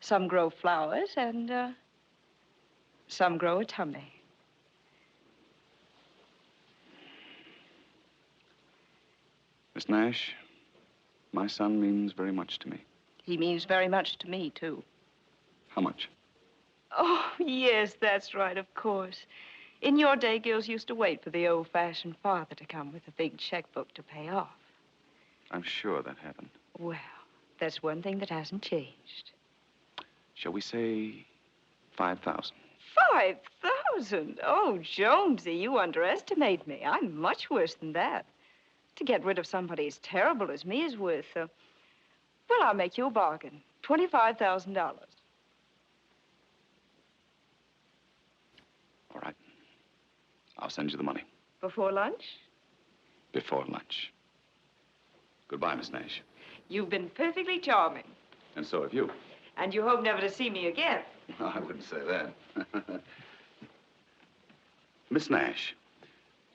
Some grow flowers and, some grow a tummy. Miss Nash, my son means very much to me. He means very much to me, too. How much? Oh, yes, that's right, of course. In your day, girls used to wait for the old-fashioned father to come with a big checkbook to pay off. I'm sure that happened. Well, that's one thing that hasn't changed. Shall we say 5,000? 5,000? Oh, Jonesy, you underestimate me. I'm much worse than that. To get rid of somebody as terrible as me is worth, well, I'll make you a bargain. $25,000. All right. I'll send you the money. Before lunch? Before lunch. Goodbye, Miss Nash. You've been perfectly charming. And so have you. And you hope never to see me again. I wouldn't say that. Miss Nash,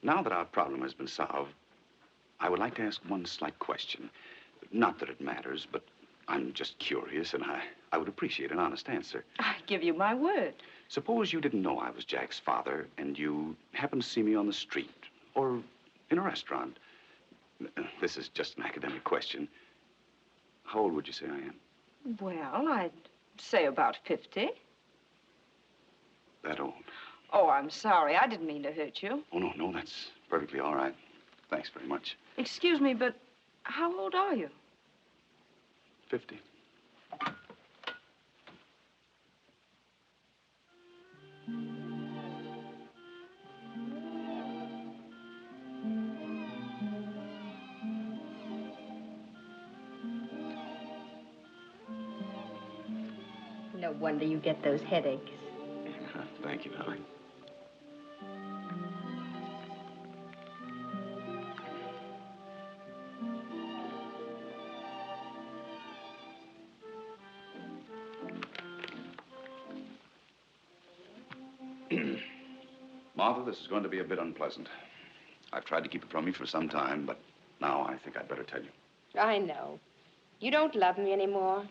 now that our problem has been solved, I would like to ask one slight question. Not that it matters, but I'm just curious, and I would appreciate an honest answer. I give you my word. Suppose you didn't know I was Jack's father, and you happened to see me on the street or in a restaurant. This is just an academic question. How old would you say I am? Well, I'd say about 50. That old? Oh, I'm sorry. I didn't mean to hurt you. Oh, no, that's perfectly all right. Thanks very much. Excuse me, but how old are you? 50. No wonder you get those headaches. Thank you, darling. Martha, this is going to be a bit unpleasant. I've tried to keep it from you for some time, but now I think I'd better tell you. I know. You don't love me anymore.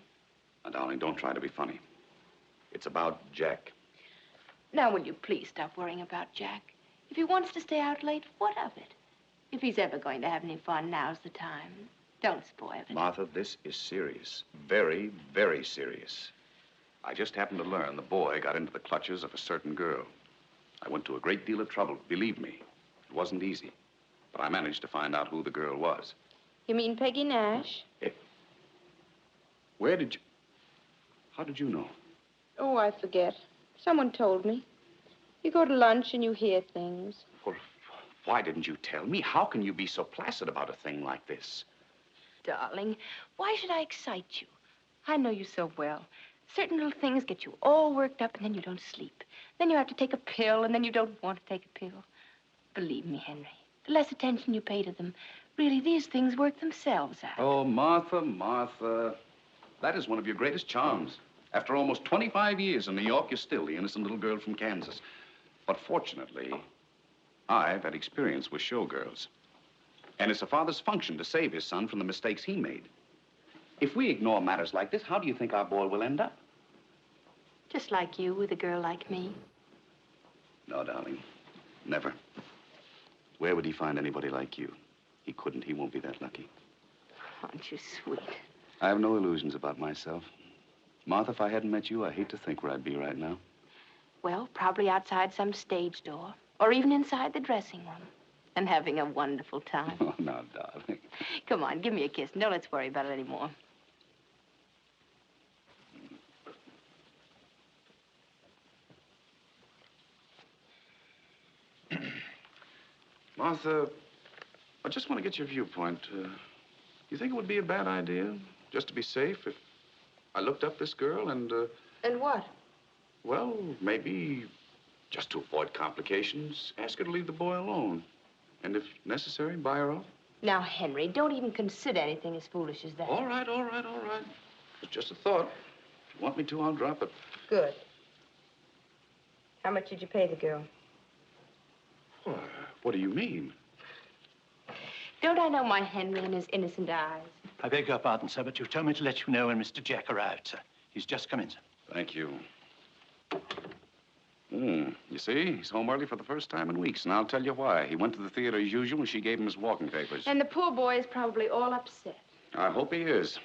Now, darling, don't try to be funny. It's about Jack. Now, will you please stop worrying about Jack? If he wants to stay out late, what of it? If he's ever going to have any fun, now's the time. Don't spoil it. Martha, this is serious. Very, very serious. I just happened to learn the boy got into the clutches of a certain girl. I went to a great deal of trouble, believe me. It wasn't easy, but I managed to find out who the girl was. You mean Peggy Nash? Where did you... How did you know? Oh, I forget. Someone told me. You go to lunch and you hear things. Well, why didn't you tell me? How can you be so placid about a thing like this? Darling, why should I excite you? I know you so well. Certain little things get you all worked up, and then you don't sleep. Then you have to take a pill, and then you don't want to take a pill. Believe me, Henry, the less attention you pay to them, really, these things work themselves out. Oh, Martha, Martha. That is one of your greatest charms. After almost 25 years in New York, you're still the innocent little girl from Kansas. But fortunately, I've had experience with showgirls. And it's a father's function to save his son from the mistakes he made. If we ignore matters like this, how do you think our boy will end up? Just like you with a girl like me. No, darling. Never. Where would he find anybody like you? He couldn't. He won't be that lucky. Aren't you sweet? I have no illusions about myself. Martha, if I hadn't met you, I hate to think where I'd be right now. Well, probably outside some stage door, or even inside the dressing room, and having a wonderful time. Oh, now, darling. Come on, give me a kiss. No, let's worry about it anymore. Martha, I just want to get your viewpoint. Do you think it would be a bad idea, just to be safe, if I looked up this girl and, And what? well, maybe just to avoid complications, ask her to leave the boy alone. And if necessary, buy her off? Now, Henry, don't even consider anything as foolish as that. All right, all right, all right. It's just a thought. If you want me to, I'll drop it. Good. How much did you pay the girl? What do you mean? Don't I know my Henry and his innocent eyes? I beg your pardon, sir, but you told me to let you know when Mr. Jack arrived, sir. He's just come in, sir. Thank you. You see, he's home early for the first time in weeks, and I'll tell you why. He went to the theater as usual, and she gave him his walking papers. And the poor boy is probably all upset. I hope he is.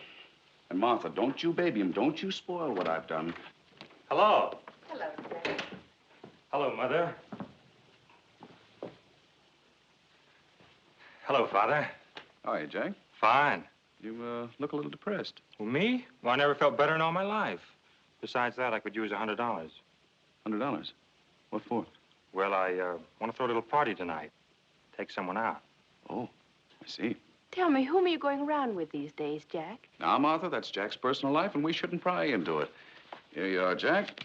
And Martha, don't you baby him. Don't you spoil what I've done. Hello. Hello, Jack. Hello, Mother. Hello, Father. How are you, Jack? Fine. You, look a little depressed. Well, me? Well, I never felt better in all my life. Besides that, I could use $100. $100? What for? Well, I want to throw a little party tonight. Take someone out. Oh, I see. Tell me, whom are you going around with these days, Jack? Now, Martha, that's Jack's personal life, and we shouldn't pry into it. Here you are, Jack.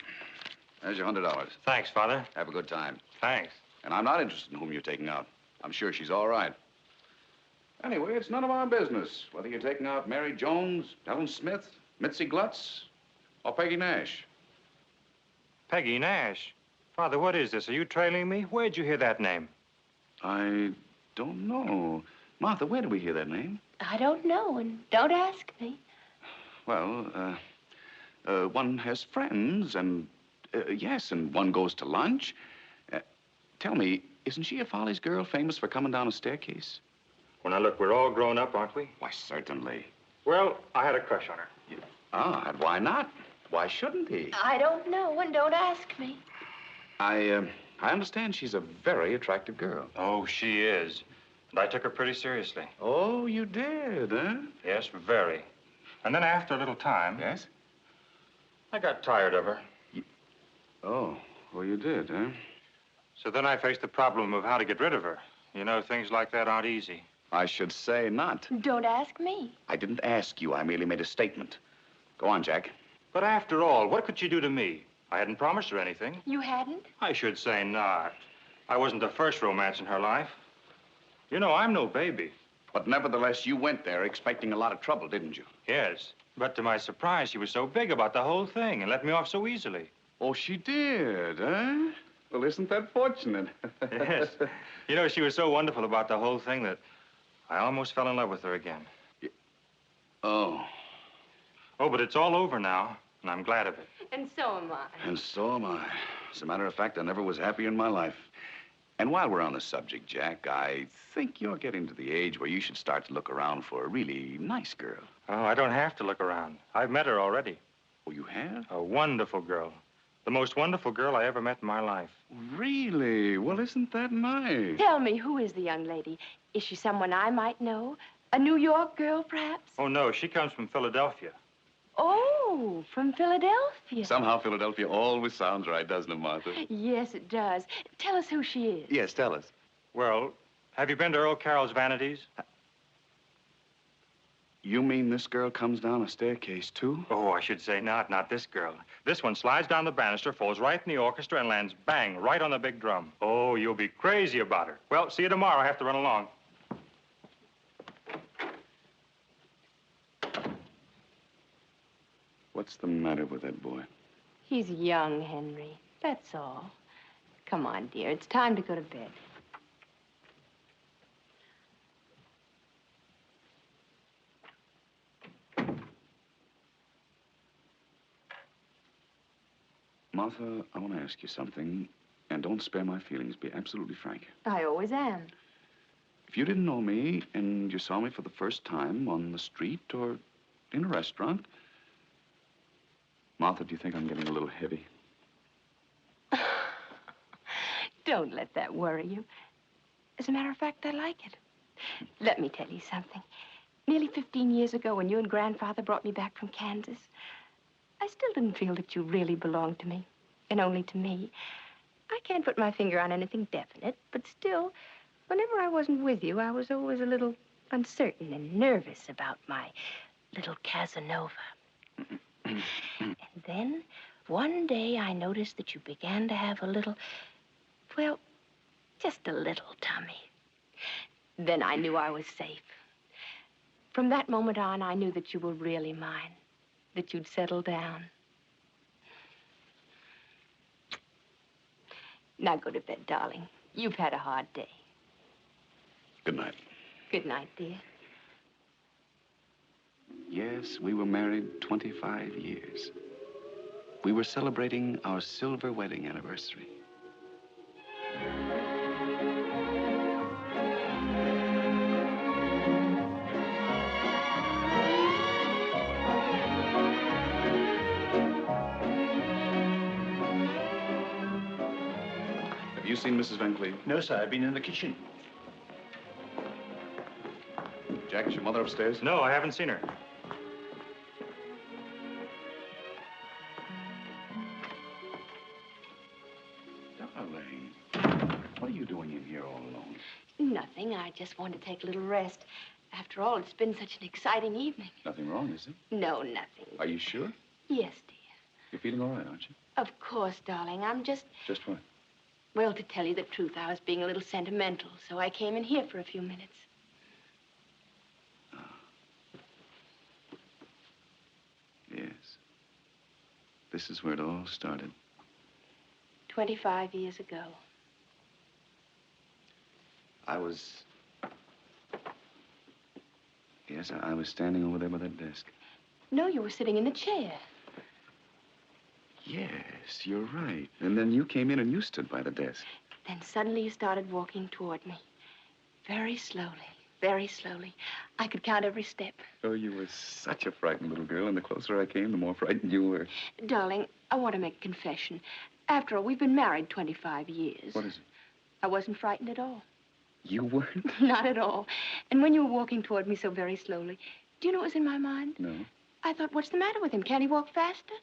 There's your $100. Thanks, Father. Have a good time. Thanks. And I'm not interested in whom you're taking out. I'm sure she's all right. Anyway, it's none of our business whether you're taking out Mary Jones, Helen Smith, Mitzi Glutz, or Peggy Nash. Peggy Nash? Father, what is this? Are you trailing me? Where'd you hear that name? I don't know. Martha, where did we hear that name? I don't know, and don't ask me. Well, one has friends, and, yes, and one goes to lunch. Tell me, isn't she a Follies girl famous for coming down a staircase? When I look, we're all grown up, aren't we? Why, certainly. Well, I had a crush on her. Ah, and why not? Why shouldn't he? I don't know, and don't ask me. I understand she's a very attractive girl. Oh, she is. And I took her pretty seriously. Oh, you did, huh? Yes, very. And then after a little time... Yes? I got tired of her. Oh, well, you did, huh? So then I faced the problem of how to get rid of her. You know, things like that aren't easy. I should say not. Don't ask me. I didn't ask you. I merely made a statement. Go on, Jack. But after all, what could she do to me? I hadn't promised her anything. You hadn't? I should say not. I wasn't the first romance in her life. You know, I'm no baby. But nevertheless, you went there expecting a lot of trouble, didn't you? Yes. But to my surprise, she was so big about the whole thing and let me off so easily. Oh, she did, huh? Well, isn't that fortunate? Yes. You know, she was so wonderful about the whole thing that I almost fell in love with her again. Oh. Oh, but it's all over now, and I'm glad of it. And so am I. And so am I. As a matter of fact, I never was happier in my life. And while we're on the subject, Jack, I think you're getting to the age where you should start to look around for a really nice girl. Oh, I don't have to look around. I've met her already. Oh, you have? A wonderful girl. The most wonderful girl I ever met in my life. Really? Well, isn't that nice? Tell me, who is the young lady? Is she someone I might know? A New York girl, perhaps? Oh, no, she comes from Philadelphia. Oh, from Philadelphia. Somehow Philadelphia always sounds right, doesn't it, Martha? Yes, it does. Tell us who she is. Yes, tell us. Well, have you been to Earl Carroll's Vanities? You mean this girl comes down a staircase, too? Oh, I should say not this girl. This one slides down the banister, falls right in the orchestra, and lands bang, right on the big drum. Oh, you'll be crazy about her. Well, see you tomorrow. I have to run along. What's the matter with that boy? He's young, Henry. That's all. Come on, dear. It's time to go to bed. Martha, I want to ask you something, and don't spare my feelings. Be absolutely frank. I always am. If you didn't know me and you saw me for the first time on the street or in a restaurant, Martha, do you think I'm getting a little heavy? Don't let that worry you. As a matter of fact, I like it. Let me tell you something. Nearly 15 years ago, when you and Grandfather brought me back from Kansas, I still didn't feel that you really belonged to me, and only to me. I can't put my finger on anything definite, but still, whenever I wasn't with you, I was always a little uncertain and nervous about my little Casanova. And then, one day, I noticed that you began to have a little, well, just a little tummy. Then I knew I was safe. From that moment on, I knew that you were really mine, that you'd settle down. Now go to bed, darling. You've had a hard day. Good night. Good night, dear. Yes, we were married 25 years. We were celebrating our silver wedding anniversary. Have you seen Mrs. Van Cleve? No, sir. I've been in the kitchen. Jack, is your mother upstairs? No, I haven't seen her. Darling, what are you doing in here all alone? Nothing. I just want to take a little rest. After all, it's been such an exciting evening. Nothing wrong, is it? No, nothing. Are you sure? Yes, dear. You're feeling all right, aren't you? Of course, darling. I'm just... Just what? Well, to tell you the truth, I was being a little sentimental, so I came in here for a few minutes. Yes. This is where it all started. 25 years ago. I was... Yes, I was standing over there by that desk. No, you were sitting in the chair. Yes, you're right. And then you came in and you stood by the desk. Then suddenly you started walking toward me. Very slowly. very slowly. I could count every step. Oh, you were such a frightened little girl, and the closer I came, the more frightened you were. Darling, I want to make a confession. After all, we've been married 25 years. What is it? I wasn't frightened at all. You weren't? Not at all. And when you were walking toward me so very slowly, do you know what was in my mind? No. I thought, what's the matter with him? Can't he walk faster?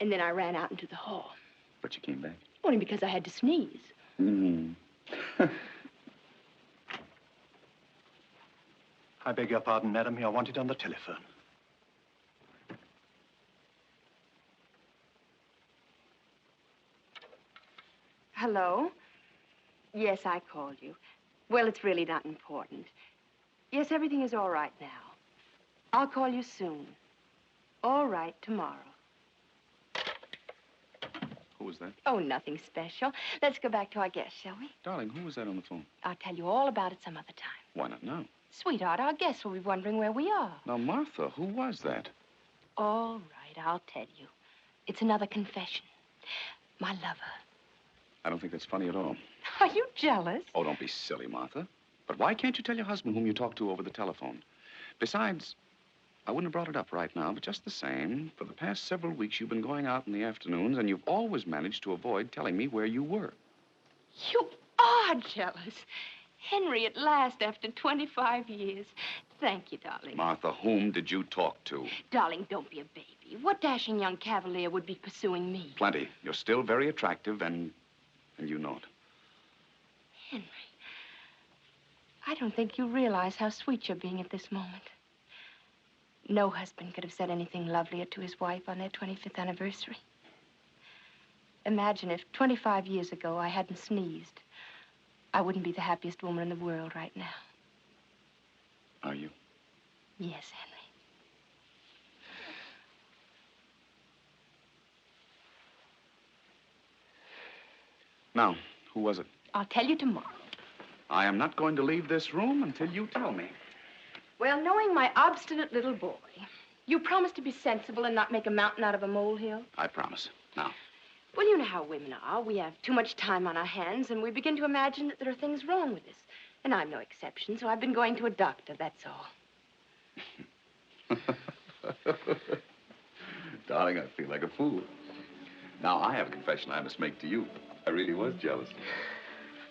And then I ran out into the hall. But you came back? Only because I had to sneeze. Mm. I beg your pardon, madam. You're wanted on the telephone. Hello? Yes, I called you. Well, it's really not important. Yes, everything is all right now. I'll call you soon. All right, tomorrow. Who was that? Oh, nothing special. Let's go back to our guest, shall we? Darling, who was that on the phone? I'll tell you all about it some other time. Why not now? Sweetheart, our guests will be wondering where we are. Now, Martha, who was that? All right, I'll tell you. It's another confession. My lover. I don't think that's funny at all. Are you jealous? Oh, don't be silly, Martha. But why can't you tell your husband whom you talk to over the telephone? Besides, I wouldn't have brought it up right now, but just the same, for the past several weeks you've been going out in the afternoons, and you've always managed to avoid telling me where you were. You are jealous. Henry, at last, after 25 years. Thank you, darling. Martha, whom did you talk to? Darling, don't be a baby. What dashing young cavalier would be pursuing me? Plenty. You're still very attractive, and you know it. Henry, I don't think you realize how sweet you're being at this moment. No husband could have said anything lovelier to his wife on their 25th anniversary. Imagine if 25 years ago I hadn't sneezed. I wouldn't be the happiest woman in the world right now. Are you? Yes, Henry. Now, who was it? I'll tell you tomorrow. I am not going to leave this room until you tell me. Well, knowing my obstinate little boy, you promise to be sensible and not make a mountain out of a molehill? I promise. Now. Well, you know how women are. We have too much time on our hands, and we begin to imagine that there are things wrong with us. And I'm no exception, so I've been going to a doctor, that's all. Darling, I feel like a fool. Now, I have a confession I must make to you. I really was jealous.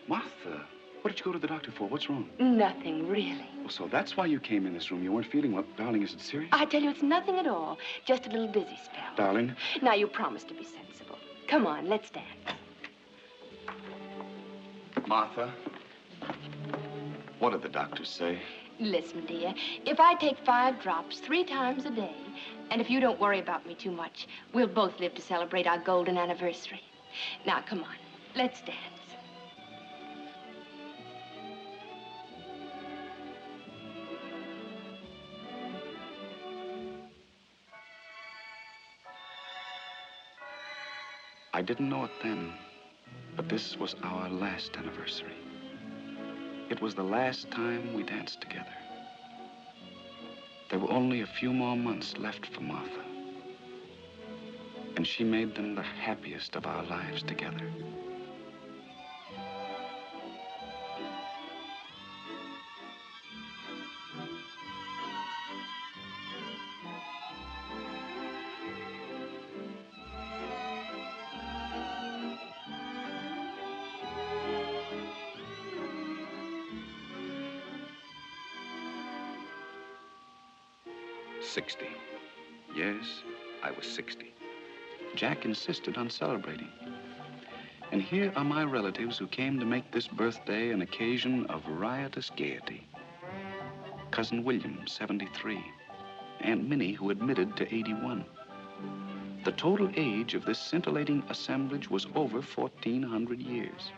Martha, what did you go to the doctor for? What's wrong? Nothing, really. Oh, so that's why you came in this room. You weren't feeling well. Darling, is it serious? I tell you, it's nothing at all. Just a little dizzy spell. Darling? Now, you promise to be sensible. Come on, let's dance. Martha, what did the doctors say? Listen, dear, if I take 5 drops 3 times a day, and if you don't worry about me too much, we'll both live to celebrate our golden anniversary. Now, come on, let's dance. I didn't know it then, but this was our last anniversary. It was the last time we danced together. There were only a few more months left for Martha, and she made them the happiest of our lives together. Yes, I was 60. Jack insisted on celebrating. And here are my relatives who came to make this birthday an occasion of riotous gaiety. Cousin William, 73. Aunt Minnie, who admitted to 81. The total age of this scintillating assemblage was over 1,400 years.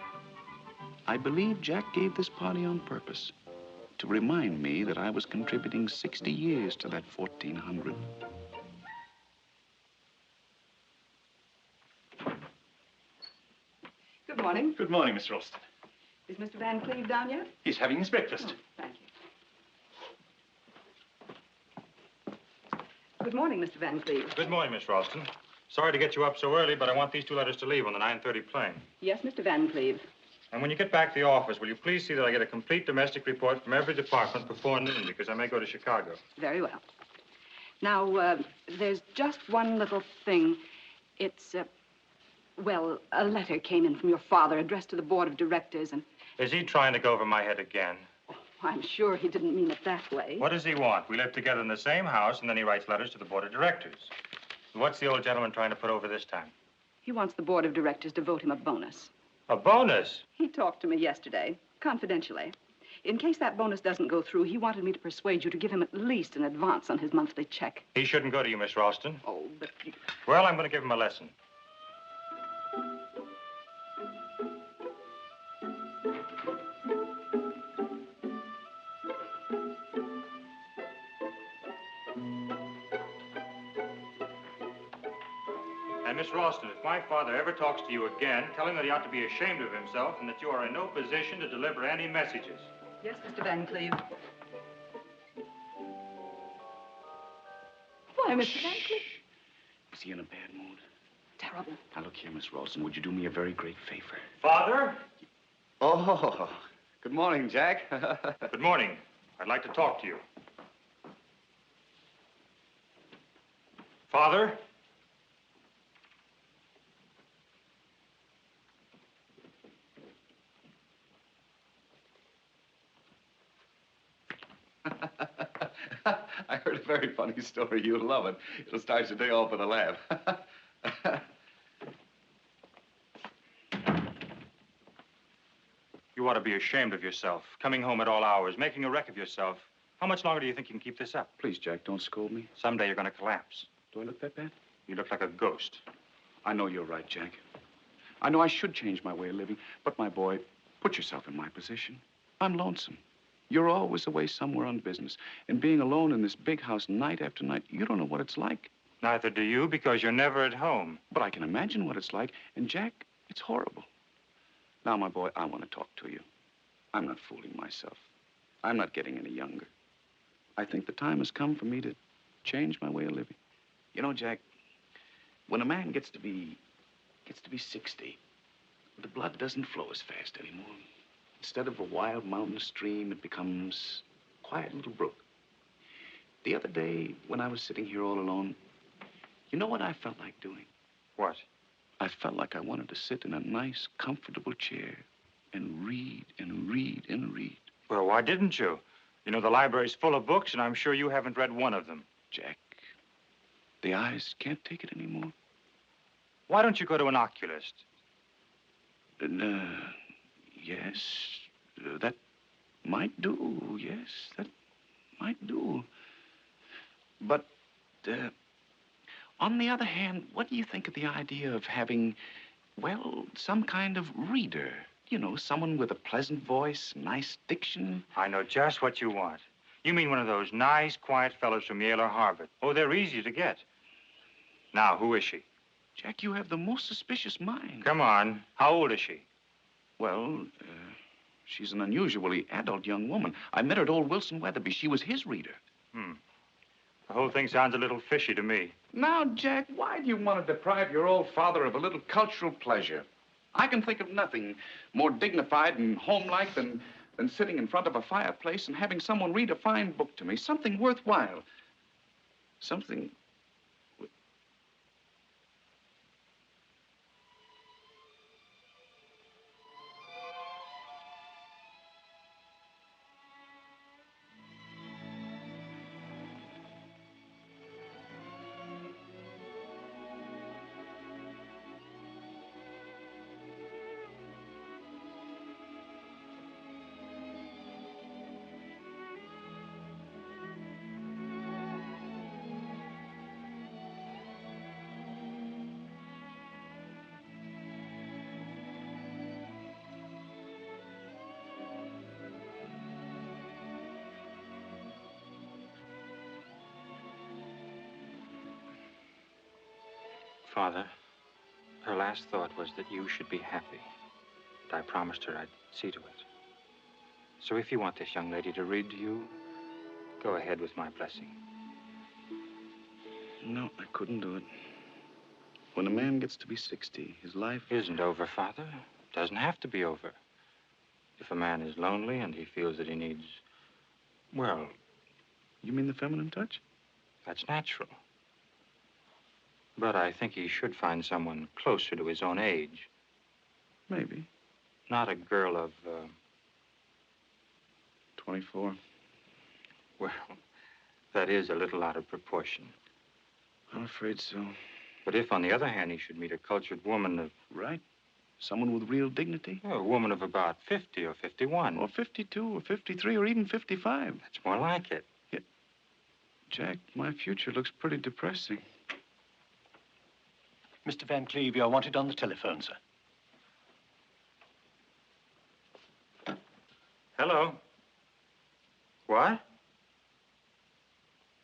I believe Jack gave this party on purpose, to remind me that I was contributing 60 years to that 1,400. Good morning. Good morning, Miss Ralston. Is Mr. Van Cleve down yet? He's having his breakfast. Oh, thank you. Good morning, Mr. Van Cleve. Good morning, Miss Ralston. Sorry to get you up so early, but I want these 2 letters to leave on the 9:30 plane. Yes, Mr. Van Cleve. And when you get back to the office, will you please see that I get a complete domestic report from every department before noon, because I may go to Chicago. Very well. Now, there's just one little thing. It's, well, a letter came in from your father addressed to the board of directors, and... Is he trying to go over my head again? I'm sure he didn't mean it that way. What does he want? We live together in the same house, and then he writes letters to the board of directors. What's the old gentleman trying to put over this time? He wants the board of directors to vote him a bonus. A bonus? He talked to me yesterday, confidentially. In case that bonus doesn't go through, he wanted me to persuade you to give him at least an advance on his monthly check. He shouldn't go to you, Miss Ralston. Oh, but... Well, I'm going to give him a lesson. And Miss Ralston, if my father ever talks to you again, tell him that he ought to be ashamed of himself and that you are in no position to deliver any messages. Yes, Mr. Van Cleve. Why, Mr. Van Cleve? Is he in a bad mood? Terrible. Now, look here, Miss Ralston. Would you do me a very great favor? Father? Oh, good morning, Jack. Good morning. I'd like to talk to you. Father? I heard a very funny story. You'll love it. It'll start your day off with a laugh. You ought to be ashamed of yourself. Coming home at all hours, making a wreck of yourself. How much longer do you think you can keep this up? Please, Jack, don't scold me. Someday you're going to collapse. Do I look that bad? You look like a ghost. I know you're right, Jack. I know I should change my way of living, but my boy, put yourself in my position. I'm lonesome. You're always away somewhere on business. And being alone in this big house night after night, you don't know what it's like. Neither do you, because you're never at home. But I can imagine what it's like. And, Jack, it's horrible. Now, my boy, I want to talk to you. I'm not fooling myself. I'm not getting any younger. I think the time has come for me to change my way of living. You know, Jack, when a man gets to be 60, the blood doesn't flow as fast anymore. Instead of a wild mountain stream, it becomes a quiet little brook. The other day, when I was sitting here all alone, you know what I felt like doing? What? I felt like I wanted to sit in a nice, comfortable chair and read and read and read. Well, why didn't you? You know, the library's full of books, and I'm sure you haven't read one of them. Jack, the eyes can't take it anymore. Why don't you go to an oculist? Yes, that might do. Yes, that might do. But, on the other hand, what do you think of the idea of having, well, some kind of reader? You know, someone with a pleasant voice, nice diction. I know just what you want. You mean one of those nice, quiet fellows from Yale or Harvard. Oh, they're easy to get. Now, who is she? Jack, you have the most suspicious mind. Come on. How old is she? Well, she's an unusually adult young woman. I met her at old Wilson Weatherby. She was his reader. The whole thing sounds a little fishy to me. Now, Jack, why do you want to deprive your old father of a little cultural pleasure? I can think of nothing more dignified and homelike than sitting in front of a fireplace and having someone read a fine book to me. Something worthwhile. Something... Father, her last thought was that you should be happy. And I promised her I'd see to it. So if you want this young lady to read to you, go ahead with my blessing. No, I couldn't do it. When a man gets to be 60, his life isn't over, Father. Doesn't have to be over. If a man is lonely and he feels that he needs, well... You mean the feminine touch? That's natural. But I think he should find someone closer to his own age. Maybe. Not a girl of, 24. Well, that is a little out of proportion. I'm afraid so. But if, on the other hand, he should meet a cultured woman of... Right. Someone with real dignity. A woman of about 50 or 51. Or 52 or 53 or even 55. That's more like it. Yeah. Jack, my future looks pretty depressing. Mr. Van Cleve, you're wanted on the telephone, sir. Hello. What?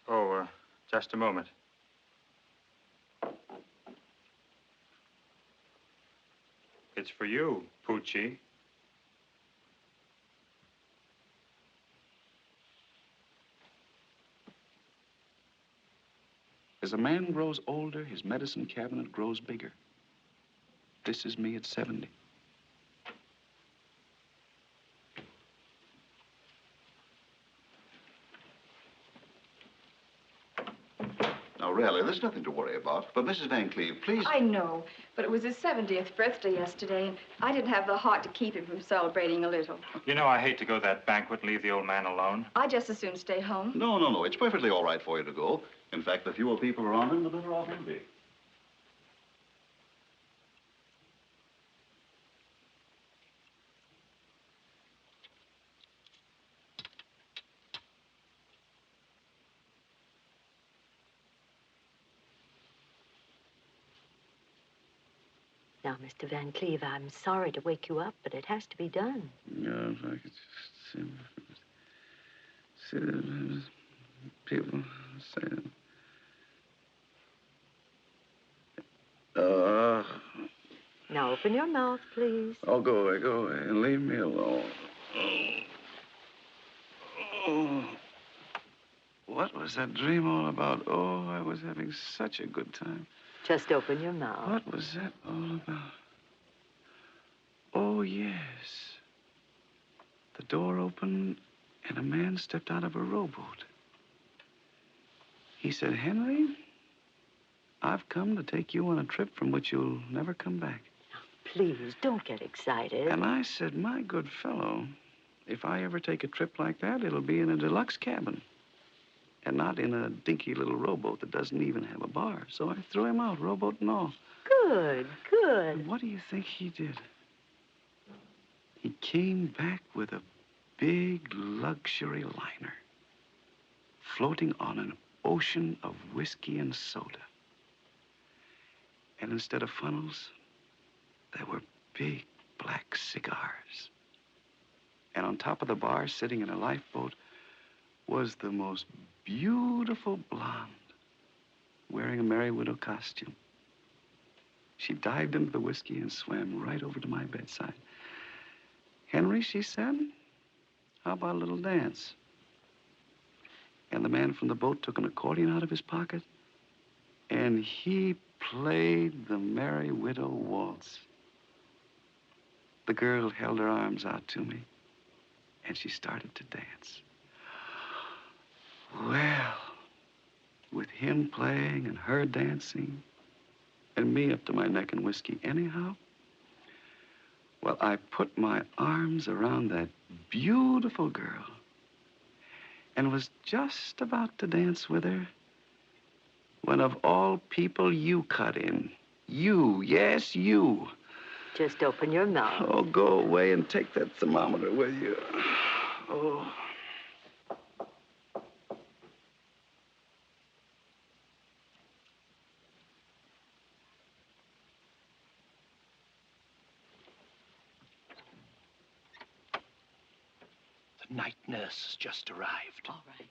Oh, just a moment. It's for you, Poochie. As a man grows older, his medicine cabinet grows bigger. This is me at 70. Now, really, there's nothing to worry about. But, Mrs. Van Cleve, please... I know, but it was his 70th birthday yesterday, and I didn't have the heart to keep him from celebrating a little. You know, I hate to go to that banquet and leave the old man alone. I'd just as soon stay home. No. It's perfectly all right for you to go. In fact, the fewer people around him, the better off he'll be. Now, Mr. Van Cleve, I'm sorry to wake you up, but it has to be done. Yeah, if I could just see the people say it. Now, open your mouth, please. Oh, go away, and leave me alone. Oh. What was that dream all about? Oh, I was having such a good time. Just open your mouth. What was that all about? Oh, yes. The door opened, and a man stepped out of a rowboat. He said, Henry, I've come to take you on a trip from which you'll never come back. Please, don't get excited. And I said, my good fellow, if I ever take a trip like that, it'll be in a deluxe cabin. And not in a dinky little rowboat that doesn't even have a bar. So I threw him out, rowboat and all. Good. And what do you think he did? He came back with a big luxury liner, floating on an ocean of whiskey and soda. And instead of funnels, there were big black cigars. And on top of the bar, sitting in a lifeboat, was the most beautiful blonde, wearing a Merry Widow costume. She dived into the whiskey and swam right over to my bedside. Henry, she said, how about a little dance? And the man from the boat took an accordion out of his pocket, and he played the Merry Widow waltz. The girl held her arms out to me, and she started to dance. Well, with him playing and her dancing, and me up to my neck in whiskey anyhow, well, I put my arms around that beautiful girl and was just about to dance with her when, of all people, you cut in. You, yes, you. Just open your mouth. Oh, go away and take that thermometer with you. Oh. The night nurse has just arrived. All right.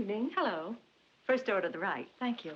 evening. Hello. First door to the right. Thank you.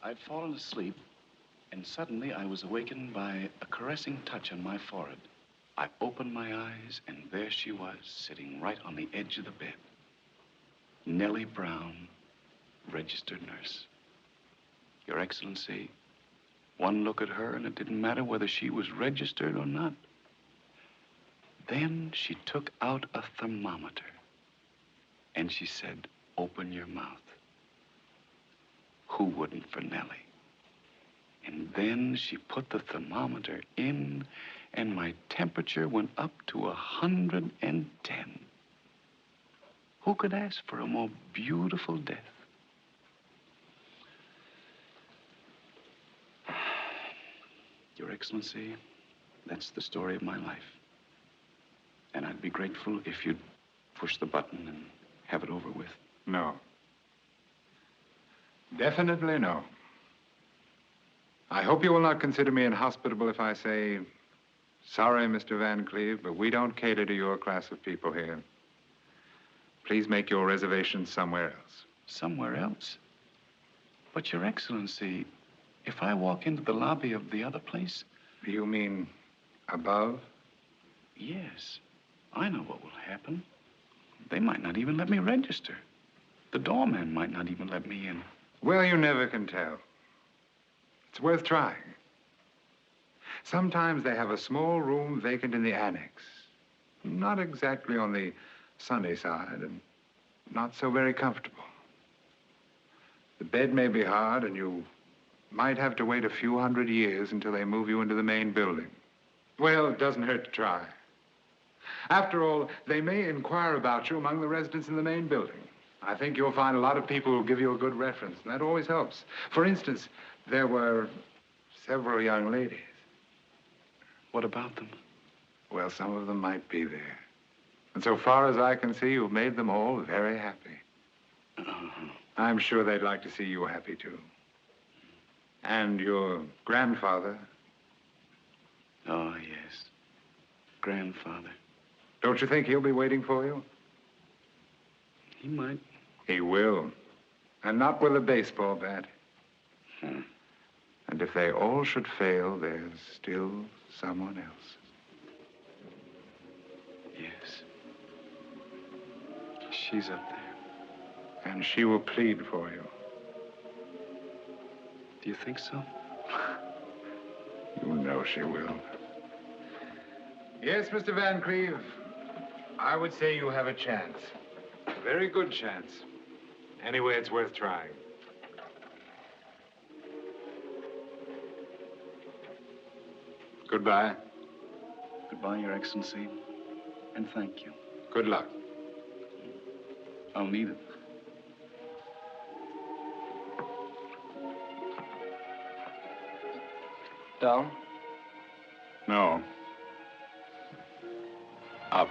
I'd fallen asleep, and suddenly I was awakened by a caressing touch on my forehead. I opened my eyes, and there she was, sitting right on the edge of the bed. Nellie Brown, registered nurse. Your Excellency, one look at her, and it didn't matter whether she was registered or not. Then she took out a thermometer, and she said, "Open your mouth." Who wouldn't for Nellie? And then she put the thermometer in, and my temperature went up to 110. Who could ask for a more beautiful death? Your Excellency, that's the story of my life. And I'd be grateful if you'd push the button and have it over with. No. Definitely no. I hope you will not consider me inhospitable if I say, sorry, Mr. Van Cleve, but we don't cater to your class of people here. Please make your reservations somewhere else. Somewhere else? But, Your Excellency, if I walk into the lobby of the other place... You mean above? Yes. I know what will happen. They might not even let me register. The doorman might not even let me in. Well, you never can tell. It's worth trying. Sometimes they have a small room vacant in the annex. Not exactly on the sunny side and not so very comfortable. The bed may be hard and you might have to wait a few hundred years until they move you into the main building. Well, it doesn't hurt to try. After all, they may inquire about you among the residents in the main building. I think you'll find a lot of people who'll give you a good reference, and that always helps. For instance, there were several young ladies. What about them? Well, some of them might be there. And so far as I can see, you've made them all very happy. I'm sure they'd like to see you happy, too. And your grandfather. Oh, yes. Grandfather. Don't you think he'll be waiting for you? He might. He will. And not with a baseball bat. And if they all should fail, there's still someone else. Yes. She's up there. And she will plead for you. Do you think so? You know she will. Yes, Mr. Van Cleve. I would say you have a chance. A very good chance. Anyway, it's worth trying. Goodbye. Goodbye, Your Excellency. And thank you. Good luck. I'll need it. Down? No. Up.